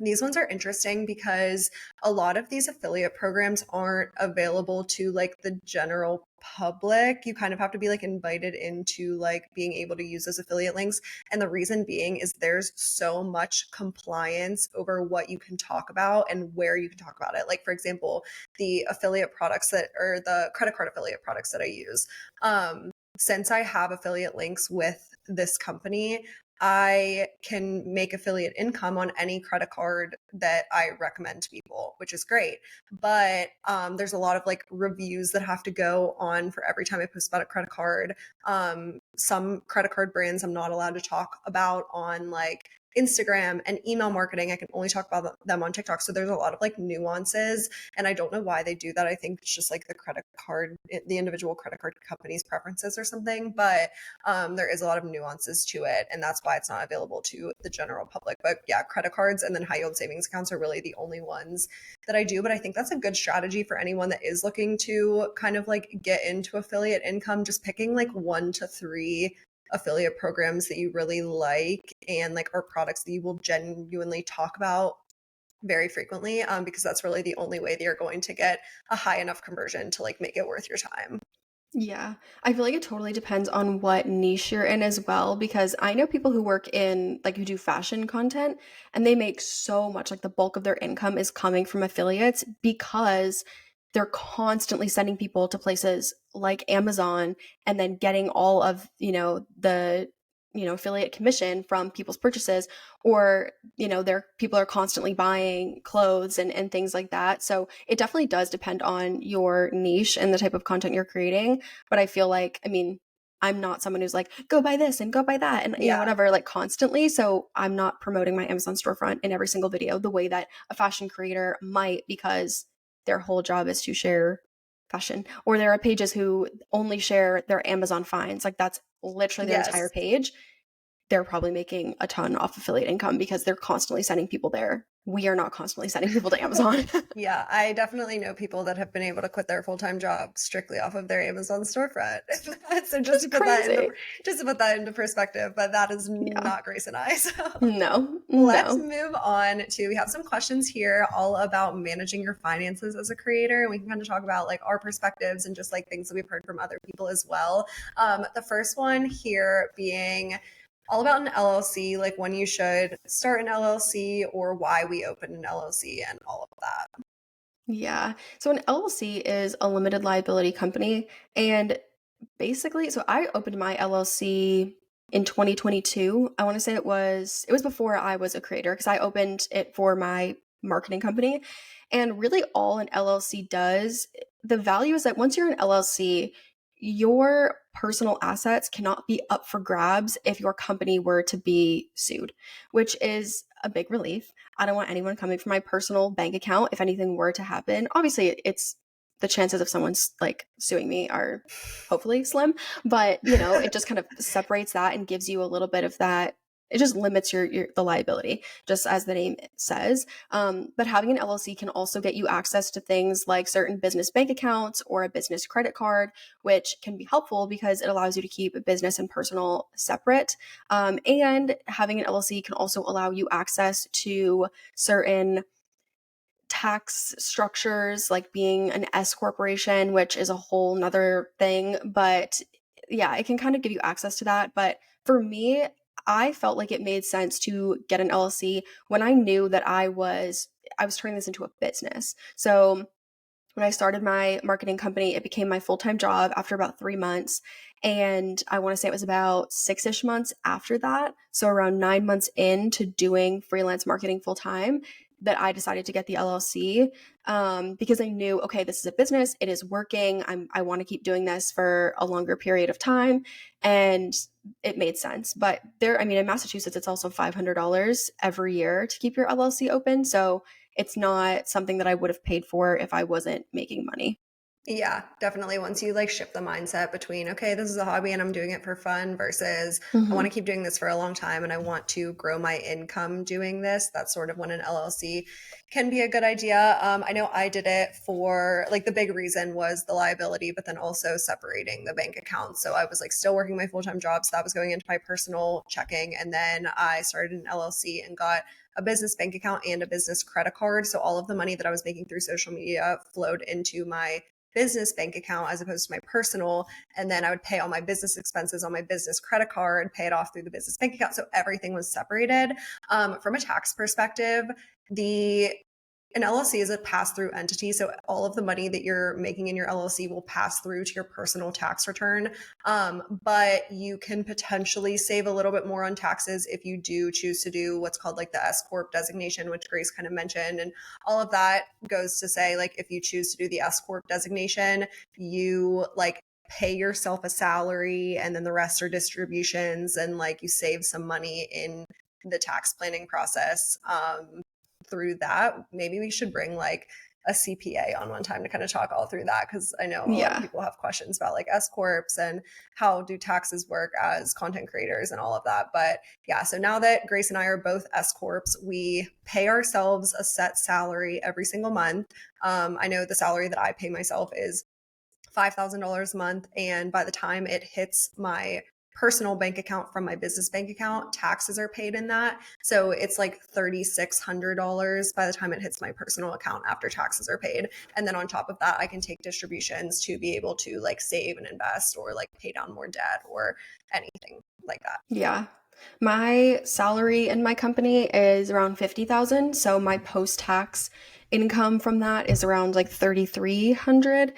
these ones are interesting because a lot of these affiliate programs aren't available to like the general public. You kind of have to be like invited into like being able to use those affiliate links. And the reason being is there's so much compliance over what you can talk about and where you can talk about it. Like, for example, the affiliate products that, or the credit card affiliate products that I use. Since I have affiliate links with this company, I can make affiliate income on any credit card that I recommend to people, which is great. But there's a lot of like reviews that have to go on for every time I post about a credit card. Some credit card brands I'm not allowed to talk about on like Instagram, and email marketing. I can only talk about them on TikTok. So there's a lot of like nuances, and I don't know why they do that. I think it's just like the individual credit card company's preferences or something. But there is a lot of nuances to it, and that's why it's not available to the general public. But yeah, credit cards and then high yield savings accounts are really the only ones that I do. But I think that's a good strategy for anyone that is looking to kind of like get into affiliate income, just picking like 1 to 3 affiliate programs that you really like and like, or products that you will genuinely talk about very frequently, because that's really the only way that you're going to get a high enough conversion to like make it worth your time. Yeah. I feel like it totally depends on what niche you're in as well, because I know people who work in, like, who do fashion content, and they make so much, like, the bulk of their income is coming from affiliates because they're constantly sending people to places like Amazon and then getting all of, the, affiliate commission from people's purchases, or, their people are constantly buying clothes and things like that. So it definitely does depend on your niche and the type of content you're creating. But I feel like, I mean, I'm not someone who's like, go buy this and go buy that and, Yeah. whatever, like constantly. So I'm not promoting my Amazon storefront in every single video the way that a fashion creator might, because their whole job is to share fashion. Or there are pages who only share their Amazon finds. Like that's literally their entire Yes. page. They're probably making a ton off affiliate income because they're constantly sending people there. We are not constantly sending people to Amazon. Yeah, I definitely know people that have been able to quit their full-time job strictly off of their Amazon storefront. So Just crazy. just to put that into perspective, but that is Yeah. not Grace and I. So No, let's no. move on to, we have some questions here all about managing your finances as a creator. And we can kind of talk about like our perspectives and just like things that we've heard from other people as well. The first one here being all about an LLC, like when you should start an LLC or why we open an LLC and all of that. Yeah. So an LLC is a limited liability company. And basically, so I opened my LLC in 2022. I want to say it was before I was a creator, because I opened it for my marketing company. And really all an LLC does, the value is that once you're an LLC, your personal assets cannot be up for grabs if your company were to be sued, which is a big relief. I don't want anyone coming from my personal bank account if anything were to happen. Obviously, it's the chances of someone's like suing me are hopefully slim, but it just kind of separates that and gives you a little bit of that. It just limits your the liability, just as the name says. But having an LLC can also get you access to things like certain business bank accounts or a business credit card, which can be helpful because it allows you to keep business and personal separate. And having an LLC can also allow you access to certain tax structures, like being an S corporation, which is a whole nother thing. But yeah, it can kind of give you access to that. But for me, I felt like it made sense to get an LLC when I knew that I was turning this into a business. So when I started my marketing company, it became my full-time job after about 3 months. And I want to say it was about 6-ish months after that. So around 9 months into doing freelance marketing full time, that I decided to get the LLC, because I knew, okay, this is a business. It is working. I want to keep doing this for a longer period of time. And it made sense. But there, I mean, in Massachusetts, it's also $500 every year to keep your LLC open. So it's not something that I would have paid for if I wasn't making money. Yeah, definitely. Once you like shift the mindset between, okay, this is a hobby and I'm doing it for fun versus I want Mhm. to keep doing this for a long time and I want to grow my income doing this, that's sort of when an LLC can be a good idea. I know I did it for like the big reason was the liability, but then also separating the bank accounts. So I was like still working my full time job. So that was going into my personal checking. And then I started an LLC and got a business bank account and a business credit card. So all of the money that I was making through social media flowed into my business bank account as opposed to my personal. And then I would pay all my business expenses on my business credit card, pay it off through the business bank account. So everything was separated. From a tax perspective, the an LLC is a pass-through entity, so all of the money that you're making in your LLC will pass through to your personal tax return. But you can potentially save a little bit more on taxes if you do choose to do what's called like the S corp designation, which Grace kind of mentioned, and all of that goes to say like if you choose to do the S corp designation, you like pay yourself a salary and then the rest are distributions and like you save some money in the tax planning process. Through that. Maybe we should bring like a CPA on one time to kind of talk all through that because I know a lot of Yeah. people have questions about like S corps and how do taxes work as content creators and all of that. But yeah, so now that Grace and I are both S corps, we pay ourselves a set salary every single month. I know the salary that I pay myself is $5,000 a month, and by the time it hits my personal bank account from my business bank account, taxes are paid in that. So it's like $3,600 by the time it hits my personal account after taxes are paid. And then on top of that, I can take distributions to be able to like save and invest or like pay down more debt or anything like that. Yeah. My salary in my company is around 50,000, so my post-tax income from that is around like 3,300.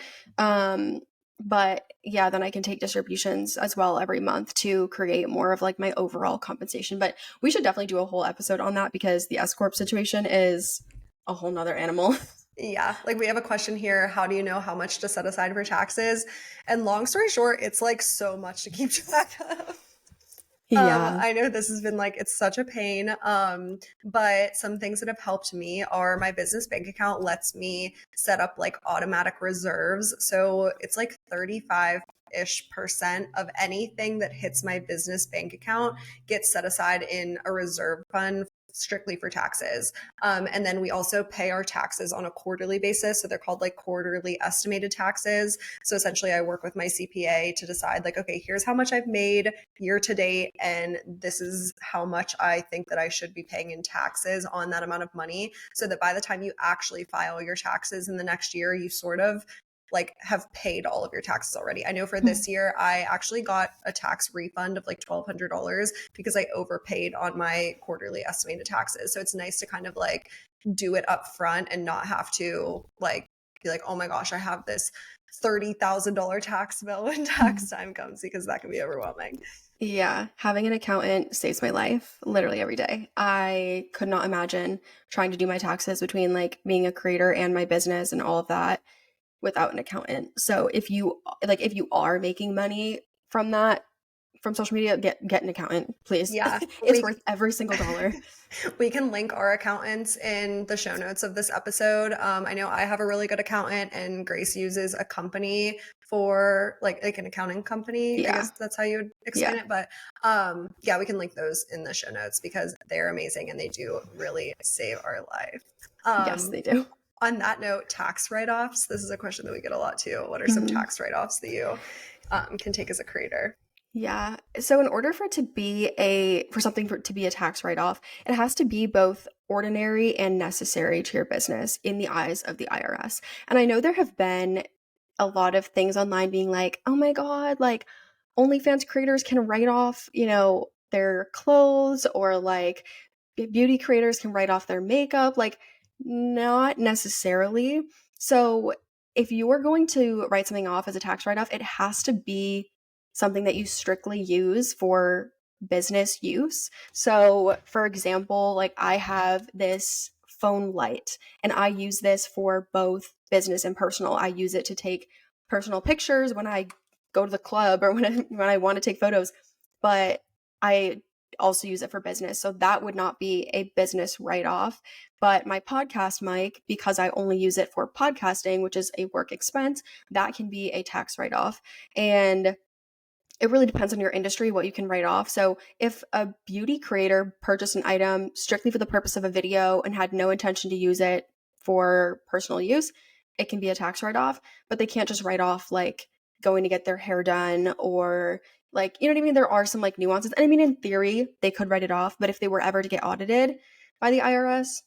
But yeah, then I can take distributions as well every month to create more of like my overall compensation. But we should definitely do a whole episode on that because the S corp situation is a whole nother animal. Yeah, like we have a question here. How do you know how much to set aside for taxes? And long story short, it's like so much to keep track of. Yeah. I know this has been like, it's such a pain. But some things that have helped me are my business bank account lets me set up like automatic reserves. So it's like 35-ish% of anything that hits my business bank account gets set aside in a reserve fund strictly for taxes. And then we also pay our taxes on a quarterly basis. So they're called like quarterly estimated taxes. So essentially, I work with my CPA to decide, like, okay, here's how much I've made year to date, and this is how much I think that I should be paying in taxes on that amount of money. So that by the time you actually file your taxes in the next year, you sort of like have paid all of your taxes already. I know for this year, I actually got a tax refund of like $1,200 because I overpaid on my quarterly estimated taxes. So it's nice to kind of like do it up front and not have to like be like, oh my gosh, I have this $30,000 tax bill when tax time comes, because that can be overwhelming. Yeah, having an accountant saves my life literally every day. I could not imagine trying to do my taxes between like being a creator and my business and all of that without an accountant. So if you are making money from that from social media, get an accountant, please. Yeah, It's worth every single dollar. we can link our accountants in the show notes of this episode. I know I have a really good accountant, and Grace uses a company for like an accounting company. I Yeah. guess that's how you would explain Yeah. it. But yeah, we can link those in the show notes because they're amazing and they do really save our life. Yes, Um, they do. on that note, tax write-offs. This is a question that we get a lot too. What are some Mhm. tax write-offs that you can take as a creator? Yeah. So in order for it to be for something to be a tax write-off, it has to be both ordinary and necessary to your business in the eyes of the IRS. And I know there have been a lot of things online being like, "Oh my God, like OnlyFans creators can write off, their clothes or like beauty creators can write off their makeup." Like not necessarily. So if you are going to write something off as a tax write-off, it has to be something that you strictly use for business use. So, for example, like I have this phone light and I use this for both business and personal. I use it to take personal pictures when I go to the club or when I want to take photos, but I also use it for business. So that would not be a business write-off. But my podcast mic, because I only use it for podcasting, which is a work expense, that can be a tax write-off. And it really depends on your industry what you can write off. So if a beauty creator purchased an item strictly for the purpose of a video and had no intention to use it for personal use, it can be a tax write-off, but they can't just write off like going to get their hair done or like, you know what I mean? There are some like nuances. And I mean, in theory, they could write it off, but if they were ever to get audited by the IRS,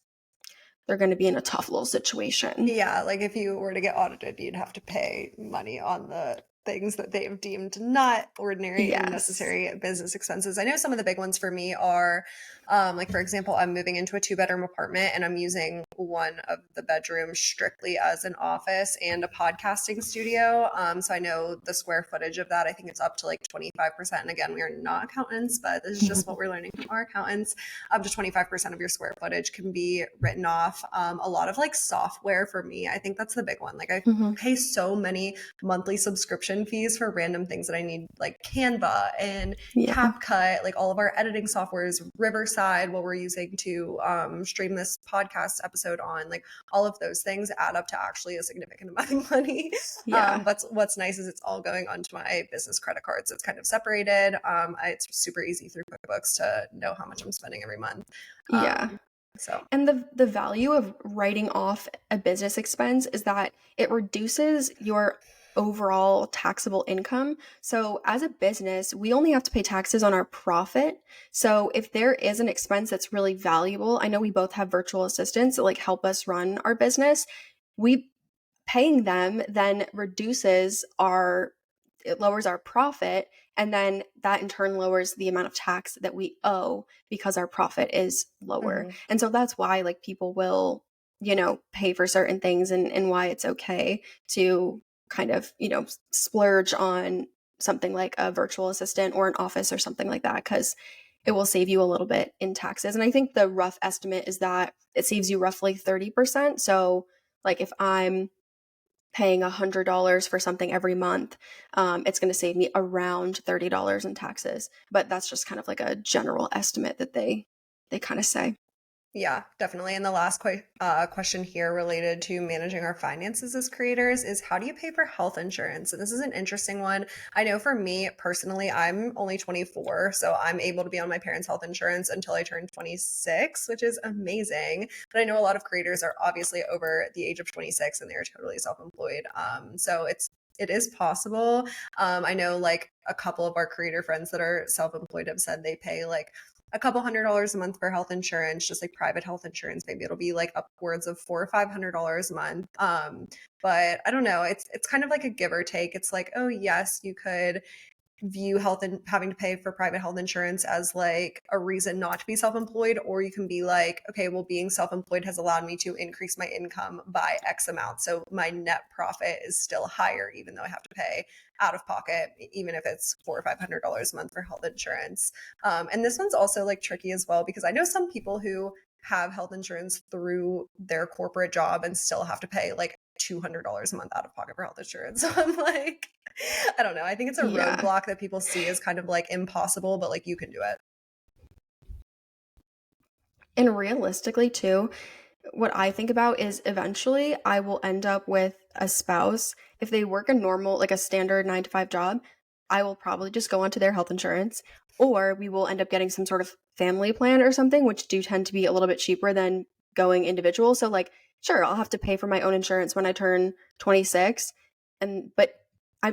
they're going to be in a tough little situation. Yeah, like if you were to get audited, you'd have to pay money on the things that they've deemed not ordinary and Yes. necessary business expenses. I know some of the big ones for me are, like for example, I'm moving into a two-bedroom apartment and I'm using one of the bedrooms strictly as an office and a podcasting studio. So I know the square footage of that, I think it's up to like 25%. And again, we are not accountants, but this is just what we're learning from our accountants. Up to 25% of your square footage can be written off. A lot of like software for me, I think that's the big one. Like I Mm-hmm. pay so many monthly subscription fees for random things that I need, like Canva and Yeah. CapCut, like all of our editing softwares, Riverside, what we're using to stream this podcast episode on, like all of those things add up to actually a significant amount of money. Yeah. But what's nice is it's all going onto my business credit card. So it's kind of separated. It's super easy through QuickBooks to know how much I'm spending every month. Yeah. So And the value of writing off a business expense is that it reduces your overall taxable income. So as a business, we only have to pay taxes on our profit. So if there is an expense that's really valuable, I know we both have virtual assistants that like help us run our business. We paying them then it lowers our profit, and then that in turn lowers the amount of tax that we owe because our profit is lower. Mhm. And so that's why like people will, pay for certain things, and why it's okay to kind of, splurge on something like a virtual assistant or an office or something like that, because it will save you a little bit in taxes. And I think the rough estimate is that it saves you roughly 30%. So like if I'm paying $100 for something every month, it's going to save me around $30 in taxes. But that's just kind of like a general estimate that they kind of say. Yeah, definitely. And the last question here related to managing our finances as creators is how do you pay for health insurance? And this is an interesting one. I know for me personally, I'm only 24, so I'm able to be on my parents' health insurance until I turn 26, which is amazing. But I know a lot of creators are obviously over the age of 26 and they're totally self-employed. So it is possible. I know like a couple of our creator friends that are self-employed have said they pay like a couple $100s a month for health insurance, just like private health insurance. Maybe it'll be like upwards of $400 or $500 a month. But I don't know. It's kind of like a give or take. It's like, oh yes, you could view health and having to pay for private health insurance as like a reason not to be self-employed, or you can be like, okay, well, being self-employed has allowed me to increase my income by X amount, so my net profit is still higher even though I have to pay out of pocket, even if it's $400 or $500 a month for health insurance. And this one's also like tricky as well, because I know some people who have health insurance through their corporate job and still have to pay like $200 a month out of pocket for health insurance. So I'm like, I don't know. I think it's a Yeah. roadblock that people see as kind of like impossible, but like you can do it. And realistically, too, what I think about is eventually I will end up with a spouse. If they work a normal, like a standard 9 to 5 job, I will probably just go onto their health insurance, or we will end up getting some sort of family plan or something, which do tend to be a little bit cheaper than going individual. So, like, sure, I'll have to pay for my own insurance when I turn 26, but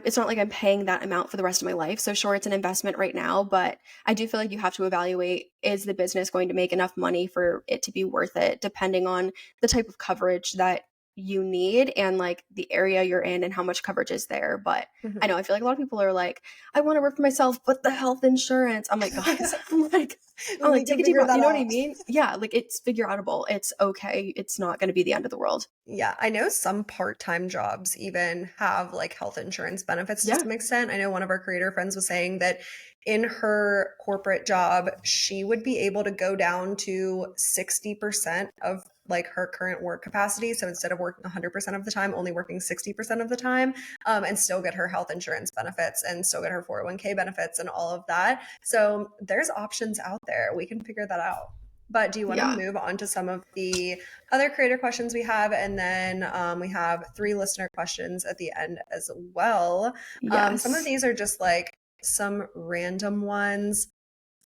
it's not like I'm paying that amount for the rest of my life. So, sure, it's an investment right now, but I do feel like you have to evaluate, is the business going to make enough money for it to be worth it, depending on the type of coverage that you need and like the area you're in and how much coverage is there. But I Mhm. know I feel like a lot of people are like, I want to work for myself, but the health insurance. I'm like, guys, I'm We like, take can a deep figure breath. that You know what I out. mean? Yeah, like it's figure outable. It's okay. It's not going to be the end of the world. Yeah, I know some part-time jobs even have like health insurance benefits to Yeah. some extent. I know one of our creator friends was saying that in her corporate job, she would be able to go down to 60% of like her current work capacity. So instead of working 100% of the time, only working 60% of the time, and still get her health insurance benefits and still get her 401k benefits and all of that. So there's options out there. We can figure that out. But do you want to Yeah. move on to some of the other creator questions we have? And then we have 3 listener questions at the end as well. Some of Yes. these are just like some random ones.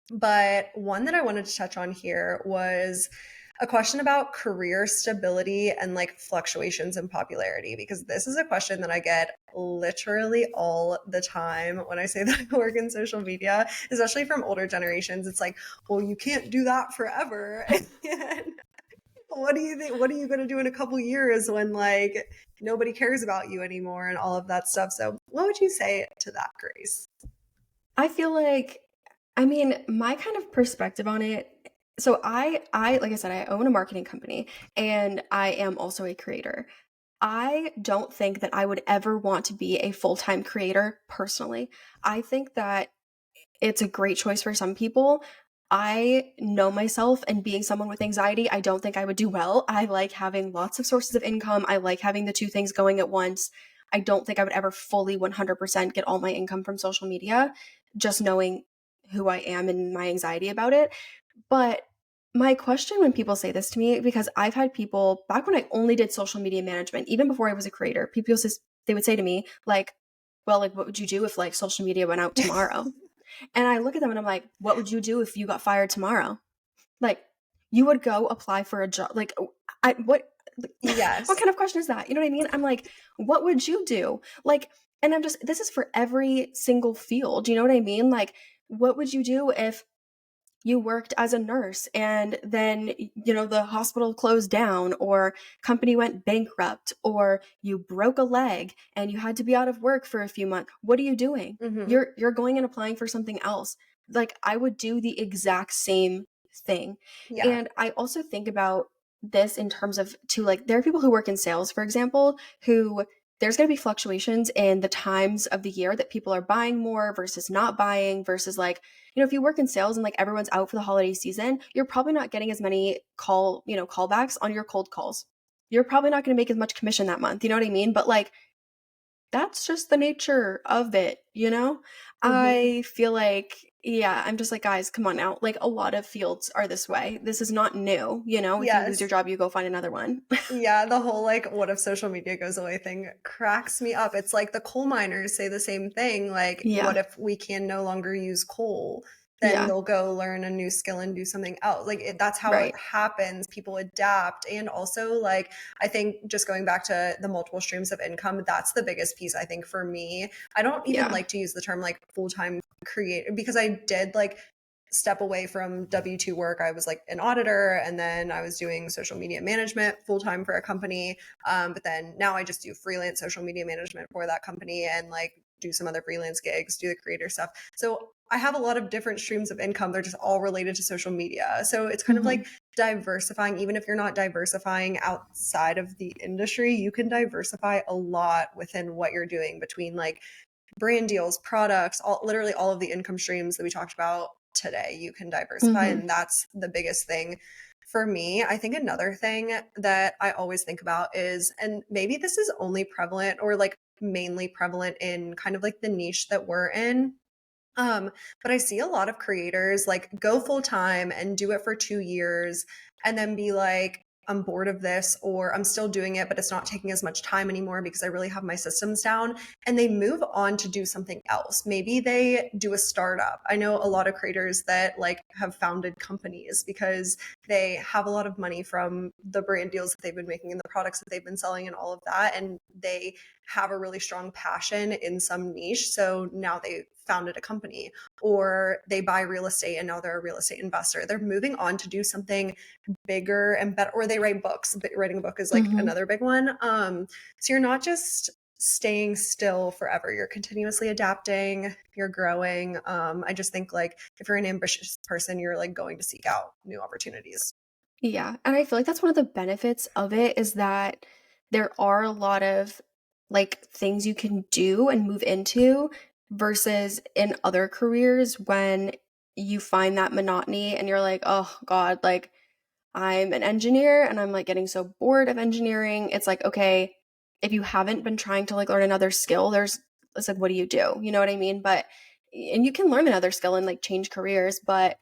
But one that I wanted to touch on here was a question about career stability and like fluctuations in popularity, because this is a question that I get literally all the time when I say that I work in social media, especially from older generations. It's like, well, you can't do that forever. And what do you think? What are you going to do in a couple years when like nobody cares about you anymore and all of that stuff? So, what would you say to that, Grace? I feel like, I mean, my kind of perspective on it. So I like I said, I own a marketing company and I am also a creator. I don't think that I would ever want to be a full-time creator personally. I think that it's a great choice for some people. I know myself, and being someone with anxiety, I don't think I would do well. I like having lots of sources of income. I like having the two things going at once. I don't think I would ever fully 100% get all my income from social media, just knowing who I am and my anxiety about it. But my question when people say this to me, because I've had people back when I only did social media management, even before I was a creator, they would say to me, like, well, like, what would you do if like social media went out tomorrow? And I look at them and I'm like, what would you do if you got fired tomorrow? Like, you would go apply for a job. Like, what? What Yes. kind of question is that? You know what I mean? I'm like, what would you do? Like, and I'm just, this is for every single field. You know what I mean? Like, what would you do if you worked as a nurse and then, the hospital closed down or company went bankrupt or you broke a leg and you had to be out of work for a few months? What are you doing? Hmm. You're going and applying for something else. Like, I would do the exact same thing. Yeah. And I also think about this in terms of too, like, there are people who work in sales, for example, who there's going to be fluctuations in the times of the year that people are buying more versus not buying versus, like, if you work in sales and like everyone's out for the holiday season, you're probably not getting as many callbacks on your cold calls. You're probably not going to make as much commission that month. You know what I mean? But like, that's just the nature of it. Hmm. I feel like, yeah, I'm just like, guys, come on now. Like, a lot of fields are this way. This is not new. If you lose your Yes. job, you go find another one. Yeah, the whole like, what if social media goes away thing cracks me up. It's like the coal miners say the same thing. Like, what Yeah. if we can no longer use coal? Then Yeah. they'll go learn a new skill and do something else. Like, that's how it Right. happens. People adapt. And also, like, I think just going back to the multiple streams of income, that's the biggest piece, I think, for me. I don't even Yeah. like to use the term like full time creator because I did like step away from W-2 work. I was like an auditor and then I was doing social media management full time for a company. But then now I just do freelance social media management for that company and like do some other freelance gigs, do the creator stuff. So I have a lot of different streams of income. They're just all related to social media. So it's kind of Hmm. like diversifying, even if you're not diversifying outside of the industry, you can diversify a lot within what you're doing between like brand deals, products, literally all of the income streams that we talked about today, you can diversify. Hmm. And that's the biggest thing for me. I think another thing that I always think about is, and maybe this is only prevalent or like mainly prevalent in kind of like the niche that we're in. Um, but I see a lot of creators like go full time and do it for 2 years and then be like, I'm bored of this, or I'm still doing it, but it's not taking as much time anymore because I really have my systems down. And they move on to do something else. Maybe they do a startup. I know a lot of creators that like have founded companies because they have a lot of money from the brand deals that they've been making and the products that they've been selling and all of that. And they have a really strong passion in some niche. So now they founded a company or they buy real estate and now they're a real estate investor. They're moving on to do something bigger and better, or they write books. Writing a book is like Hmm. another big one. So you're not just staying still forever. You're continuously adapting, you're growing. I just think like if you're an ambitious person, you're like going to seek out new opportunities. Yeah, and I feel like that's one of the benefits of it is that there are a lot of, like, things you can do and move into versus in other careers when you find that monotony and you're like, "Oh god, like, I'm an engineer and I'm, like, getting so bored of engineering." It's like, okay, if you haven't been trying to, like, learn another skill, it's like, what do? You know what I mean? But and you can learn another skill and, like, change careers, but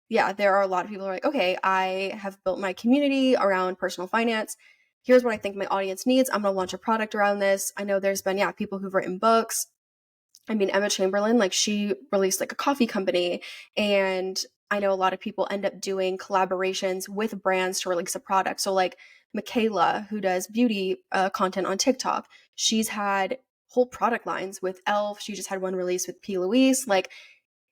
yeah, there are a lot of people who are like, okay, I have built my community around personal finance. Here's what I think my audience needs. I'm going to launch a product around this. I know there's been, yeah, people who've written books. I mean, Emma Chamberlain, like, she released like a coffee company. And I know a lot of people end up doing collaborations with brands to release a product. So, like, Michaela, who does beauty content on TikTok, she's had whole product lines with Elf. She just had one release with P. Louise. Like,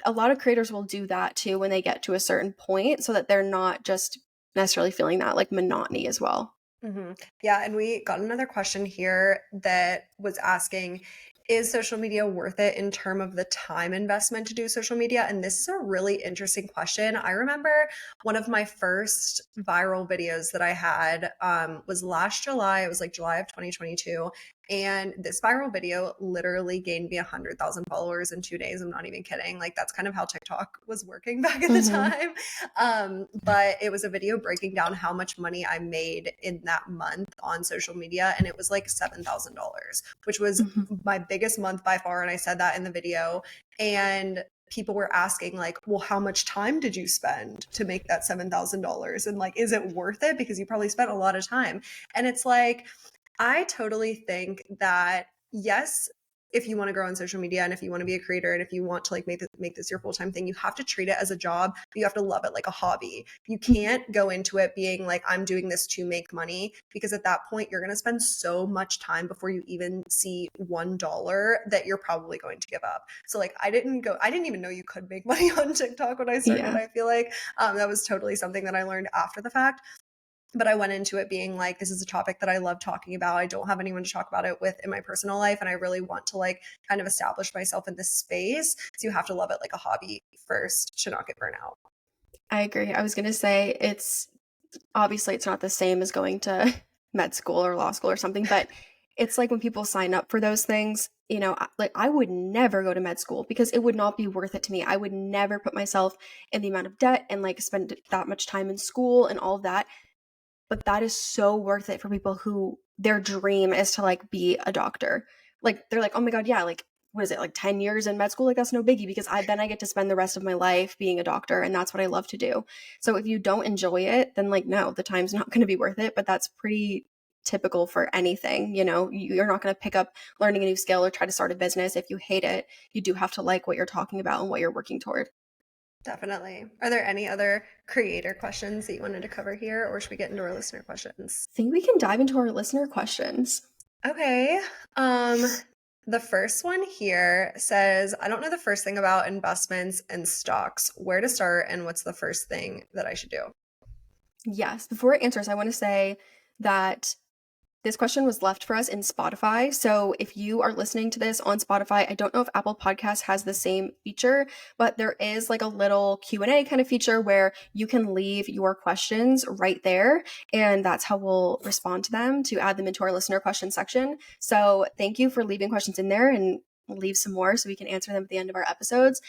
a lot of creators will do that too when they get to a certain point so that they're not just necessarily feeling that like monotony as well. Hmm. Yeah, and we got another question here that was asking, is social media worth it in term of the time investment to do social media? And this is a really interesting question. I remember one of my first viral videos that I had was last July. It was like July of 2022. And this viral video literally gained me 100,000 followers in 2 days. I'm not even kidding. Like that's kind of how TikTok was working back at the Mhm. time. But it was a video breaking down how much money I made in that month on social media. And it was like $7,000, which was Mhm. my biggest month by far. And I said that in the video. And people were asking like, well, how much time did you spend to make that $7,000? And like, is it worth it? Because you probably spent a lot of time. And it's like, I totally think that yes, if you want to grow on social media and if you want to be a creator and if you want to like make this your full-time thing, you have to treat it as a job, but you have to love it like a hobby. You can't go into it being like, I'm doing this to make money, because at that point you're going to spend so much time before you even see $1 that you're probably going to give up. So like I didn't even know you could make money on TikTok when I started. Yeah. I feel like that was totally something that I learned after the fact. But I went into it being like, this is a topic that I love talking about. I don't have anyone to talk about it with in my personal life. And I really want to like kind of establish myself in this space. So you have to love it like a hobby first to not get burnt out. I agree. I was going to say obviously it's not the same as going to med school or law school or something, but it's like when people sign up for those things, like I would never go to med school because it would not be worth it to me. I would never put myself in the amount of debt and like spend that much time in school and all of that. But that is so worth it for people who their dream is to like be a doctor. Like they're like, oh my God, yeah, like what is it, like 10 years in med school? Like that's no biggie because I get to spend the rest of my life being a doctor and that's what I love to do. So if you don't enjoy it, then like no, the time's not going to be worth it. But that's pretty typical for anything. You're not going to pick up learning a new skill or try to start a business if you hate it. You do have to like what you're talking about and what you're working toward. Definitely. Are there any other creator questions that you wanted to cover here, or should we get into our listener questions? I think we can dive into our listener questions. Okay. The first one here says, I don't know the first thing about investments and stocks. Where to start and what's the first thing that I should do? Yes. Before it answers, I want to say that this question was left for us in Spotify. So if you are listening to this on Spotify, I don't know if Apple Podcasts has the same feature, but there is like a little Q&A kind of feature where you can leave your questions right there. And that's how we'll respond to them to add them into our listener question section. So thank you for leaving questions in there, and we'll leave some more so we can answer them at the end of our episodes.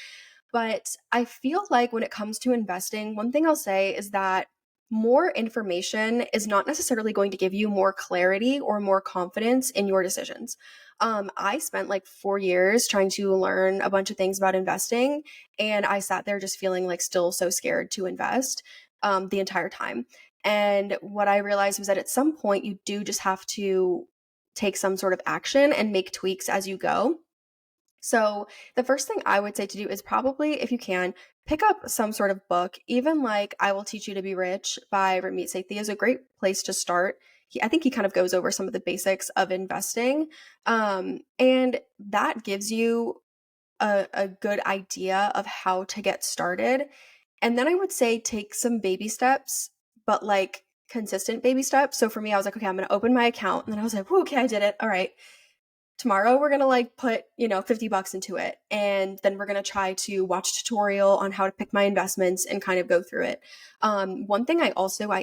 But I feel like when it comes to investing, one thing I'll say is that more information is not necessarily going to give you more clarity or more confidence in your decisions. I spent like 4 years trying to learn a bunch of things about investing, and I sat there just feeling like still so scared to invest the entire time. And what I realized was that at some point, you do just have to take some sort of action and make tweaks as you go. So, the first thing I would say to do is probably, if you can, pick up some sort of book. Even like I Will Teach You to Be Rich by Ramit Sethi is a great place to start. I think he kind of goes over some of the basics of investing. And that gives you a good idea of how to get started. And then I would say take some baby steps, but like consistent baby steps. So for me, I was like, okay, I'm going to open my account. And then I was like, okay, I did it. All right, tomorrow we're going to like put, $50 into it. And then we're going to try to watch a tutorial on how to pick my investments and kind of go through it. One thing I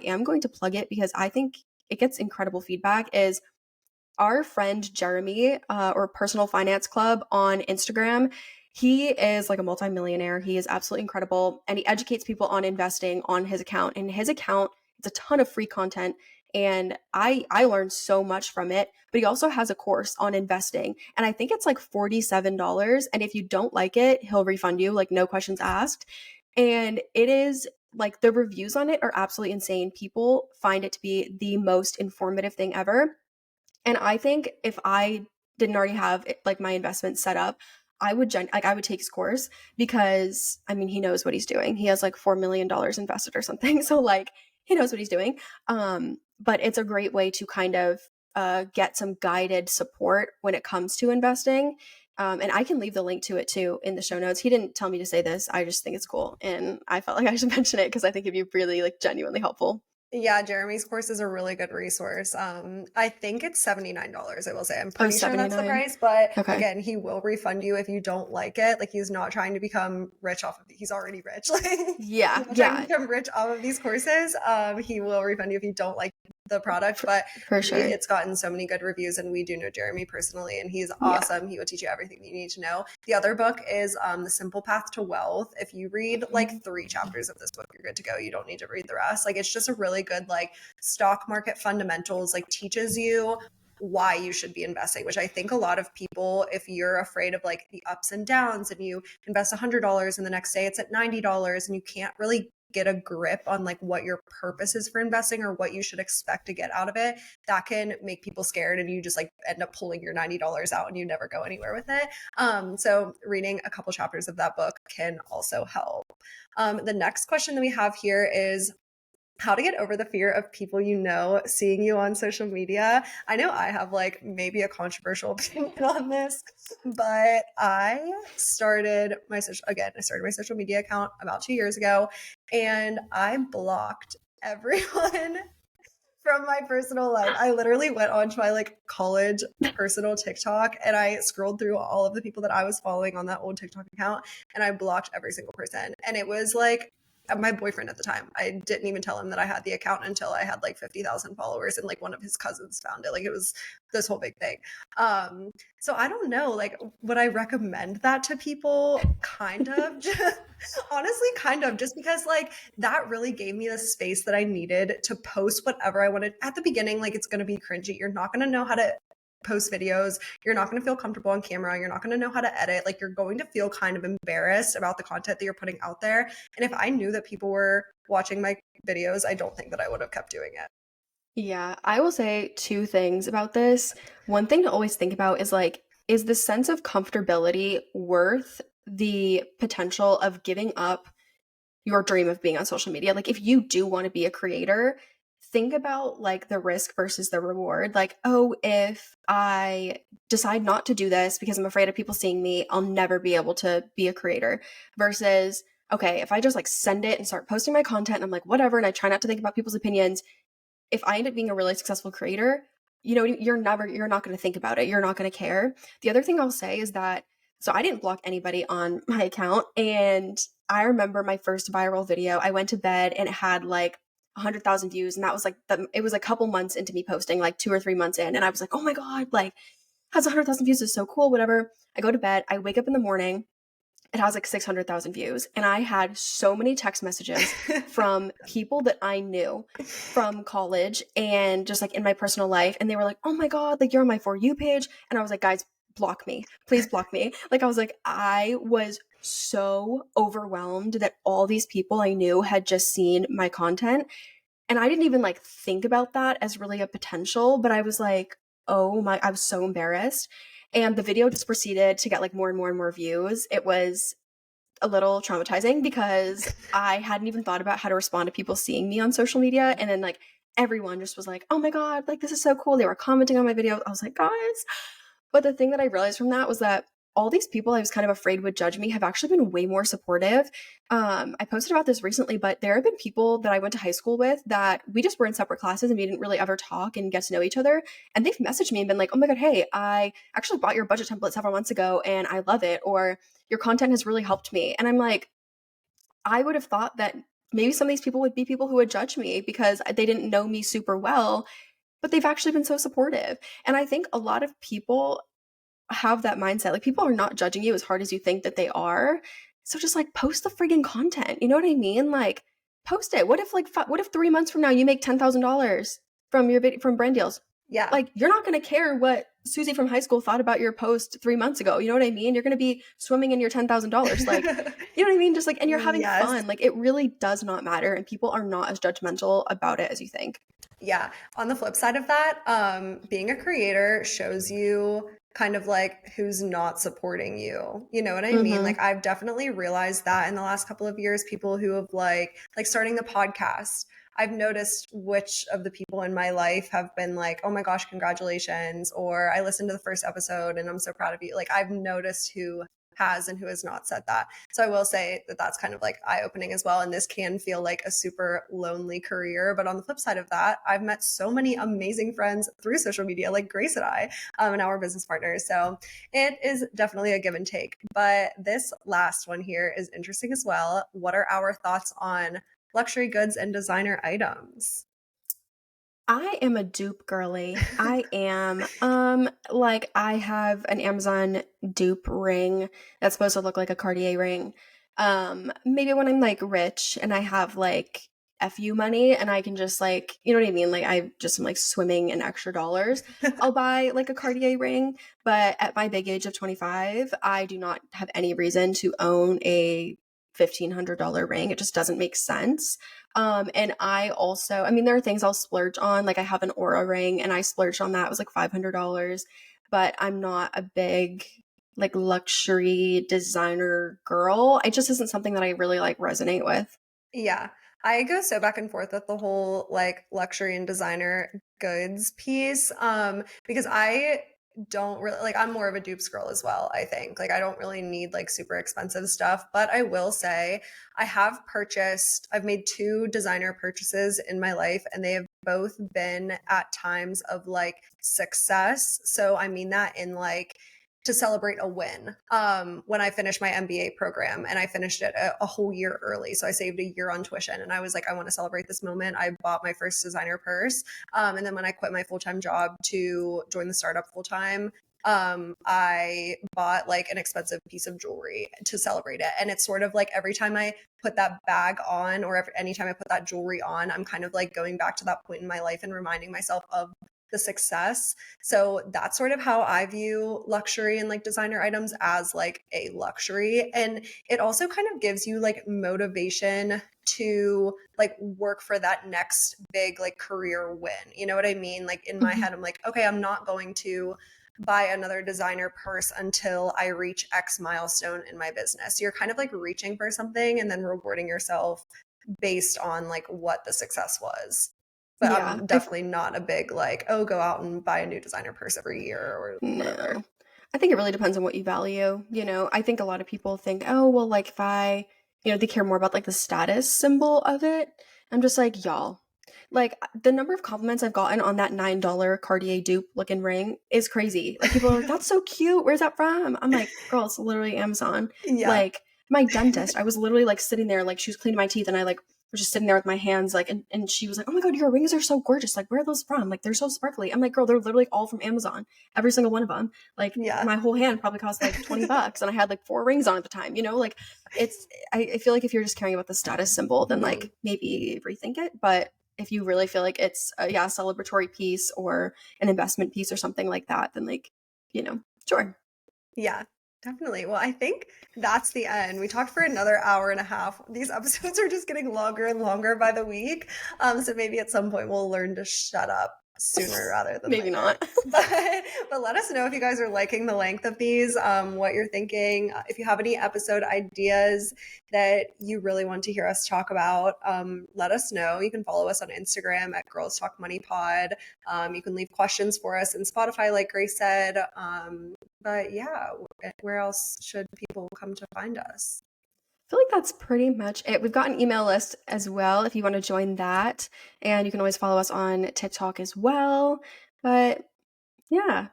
am going to plug it because I think it gets incredible feedback is our friend Jeremy, or Personal Finance Club on Instagram. He is like a multimillionaire. He is absolutely incredible. And he educates people on investing on his account. And his account, it's a ton of free content. And I learned so much from it. But he also has a course on investing. And I think it's like $47. And if you don't like it, he'll refund you, like no questions asked. And it is like the reviews on it are absolutely insane. People find it to be the most informative thing ever. And I think if I didn't already have like my investment set up, I would I would take his course because I mean he knows what he's doing. He has like $4 million invested or something, so like he knows what he's doing. But it's a great way to kind of get some guided support when it comes to investing. And I can leave the link to it too in the show notes. He didn't tell me to say this. I just think it's cool, and I felt like I should mention it because I think it'd be really like genuinely helpful. Yeah, Jeremy's course is a really good resource. I think it's $79, I will say. I'm Oh, pretty sure that's the 79. price, but Okay. again, he will refund you if you don't like it. Like he's not trying to become rich off of he's already rich. Like Yeah. he's not trying Yeah. to become rich off of these courses. He will refund you if you don't like the product, but For sure. it's gotten so many good reviews, and we do know Jeremy personally, and he's awesome. He will teach you everything you need to know. The other book is The Simple Path to Wealth. If you read like 3 chapters of this book, you're good to go. You don't need to read the rest. Like it's just a really good like stock market fundamentals, like teaches you why you should be investing, which I think a lot of people, if you're afraid of like the ups and downs and you invest $100 and the next day it's at $90 and you can't really get a grip on like what your purpose is for investing or what you should expect to get out of it, that can make people scared and you just like end up pulling your $90 out and you never go anywhere with it. So reading a couple chapters of that book can also help. The next question that we have here is how to get over the fear of people you know seeing you on social media. I know I have like maybe a controversial opinion on this, but I started my social media account about 2 years ago, and I blocked everyone from my personal life. I literally went onto my like college personal TikTok and I scrolled through all of the people that I was following on that old TikTok account and I blocked every single person. And it was like my boyfriend at the time. I didn't even tell him that I had the account until I had like 50,000 followers and like one of his cousins found it. Like it was this whole big thing. So I don't know, like would I recommend that to people? Kind of. Honestly, kind of, just because like that really gave me the space that I needed to post whatever I wanted. At the beginning, like it's going to be cringy. You're not going to know how to post videos. You're not going to feel comfortable on camera. You're not going to know how to edit. Like you're going to feel kind of embarrassed about the content that you're putting out there. And if I knew that people were watching my videos, I don't think that I would have kept doing it. Yeah, I will say two things about this. One thing to always think about is like, is the sense of comfortability worth the potential of giving up your dream of being on social media? Like, if you do want to be a creator, think about like the risk versus the reward. Like, oh, if I decide not to do this because I'm afraid of people seeing me, I'll never be able to be a creator. Versus, okay, if I just like send it and start posting my content and I'm like, whatever, and I try not to think about people's opinions, if I end up being a really successful creator, you know, you're not going to think about it. You're not going to care. The other thing I'll say is that, so I didn't block anybody on my account. And I remember my first viral video, I went to bed and it had like 100,000 views. And that was like, it was a couple months into me posting, like 2 or 3 months in. And I was like, oh my God, like has 100,000 views is so cool, whatever. I go to bed, I wake up in the morning, it has like 600,000 views. And I had so many text messages from people that I knew from college and just like in my personal life. And they were like, oh my God, like you're on my For You page. And I was like, guys, block me. Please block me. Like I was like, I was so overwhelmed that all these people I knew had just seen my content. And I didn't even like think about that as really a potential, but I was like, oh my, I was so embarrassed. And the video just proceeded to get like more and more and more views. It was a little traumatizing because I hadn't even thought about how to respond to people seeing me on social media. And then like everyone just was like, oh my God, like this is so cool. They were commenting on my videos. I was like, guys. But the thing that I realized from that was that all these people I was kind of afraid would judge me have actually been way more supportive. I posted about this recently, but there have been people that I went to high school with that we just were in separate classes and we didn't really ever talk and get to know each other. And they've messaged me and been like, oh my God, hey, I actually bought your budget template several months ago and I love it. Or your content has really helped me. And I'm like, I would have thought that maybe some of these people would be people who would judge me because they didn't know me super well, but they've actually been so supportive. And I think a lot of people have that mindset. Like people are not judging you as hard as you think that they are. So just like post the friggin' content. You know what I mean? Like post it. What if like what if 3 months from now you make $10,000 from your from brand deals? Yeah. Like you're not going to care what Susie from high school thought about your post 3 months ago. You know what I mean? You're going to be swimming in your $10,000. Like, you know what I mean? Just like, and you're having Yes. fun. Like it really does not matter. And people are not as judgmental about it as you think. Yeah. On the flip side of that, being a creator shows you kind of like who's not supporting you. You know what I mean? Like I've definitely realized that in the last couple of years, people who have like starting the podcast, I've noticed which of the people in my life have been like, oh my gosh, congratulations, or I listened to the first episode and I'm so proud of you. Like I've noticed who has and who has not said that. So I will say that that's kind of like eye-opening as well. And this can feel like a super lonely career. But on the flip side of that, I've met so many amazing friends through social media, like Grace and I, and our business partners. So it is definitely a give and take. But this last one here is interesting as well. What are our thoughts on luxury goods and designer items? I am a dupe girly. I am. Like I have an Amazon dupe ring that's supposed to look like a Cartier ring. Maybe when I'm like rich and I have like FU money and I can just like, you know what I mean? Like I just am like swimming in extra dollars. I'll buy like a Cartier ring, but at my big age of 25, I do not have any reason to own a $1,500 ring. It just doesn't make sense. And I also, I mean, there are things I'll splurge on. Like I have an Aura ring and I splurged on that. It was like $500, but I'm not a big like luxury designer girl. It just isn't something that I really like resonate with. Yeah. I go so back and forth with the whole like luxury and designer goods piece. Because I don't really like I'm more of a dupes girl as well, I think. Like I don't really need like super expensive stuff, but I will say I've made two designer purchases in my life and they have both been at times of like success. So I mean that in like to celebrate a win. When I finished my MBA program and I finished it a whole year early. So I saved a year on tuition and I was like, I want to celebrate this moment. I bought my first designer purse. And then when I quit my full-time job to join the startup full-time, I bought like an expensive piece of jewelry to celebrate it. And it's sort of like every time I put that bag on or anytime I put that jewelry on, I'm kind of like going back to that point in my life and reminding myself of the success. So that's sort of how I view luxury and like designer items as like a luxury. And it also kind of gives you like motivation to like work for that next big like career win. You know what I mean? Like in my Mhm. head, I'm like, okay, I'm not going to buy another designer purse until I reach X milestone in my business. You're kind of like reaching for something and then rewarding yourself based on like what the success was. But Yeah. I'm definitely not a big like, oh, go out and buy a new designer purse every year or whatever. No. I think it really depends on what you value. I think a lot of people think, oh, well, like if they care more about like the status symbol of it. I'm just like, y'all, like the number of compliments I've gotten on that $9 Cartier dupe looking ring is crazy. Like people are like, that's so cute. Where's that from? I'm like, girl, it's literally Amazon. Yeah. Like my dentist, I was literally like sitting there, like she was cleaning my teeth and I like was just sitting there with my hands like and she was like, oh my God, your rings are so gorgeous. Like, where are those from? Like they're so sparkly. I'm like, girl, they're literally all from Amazon. Every single one of them. Like Yeah. my whole hand probably cost like $20 and I had like 4 rings on at the time, like I feel like if you're just caring about the status symbol, then Mhm. like maybe rethink it. But if you really feel like it's a celebratory piece or an investment piece or something like that, then like, sure. Yeah, definitely. Well, I think that's the end. We talked for another hour and a half. These episodes are just getting longer and longer by the week. So maybe at some point we'll learn to shut up sooner rather than Maybe later. not. But let us know if you guys are liking the length of these, what you're thinking. If you have any episode ideas that you really want to hear us talk about, let us know. You can follow us on Instagram at Girls Talk Money Pod. You can leave questions for us in Spotify, like Grace said. But yeah, where else should people come to find us? I feel like that's pretty much it. We've got an email list as well if you want to join that. And you can always follow us on TikTok as well. But yeah,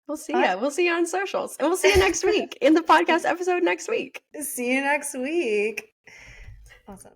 we'll see Bye. ya. We'll see you on socials. And we'll see you next week in the podcast episode next week. See you next week. Awesome.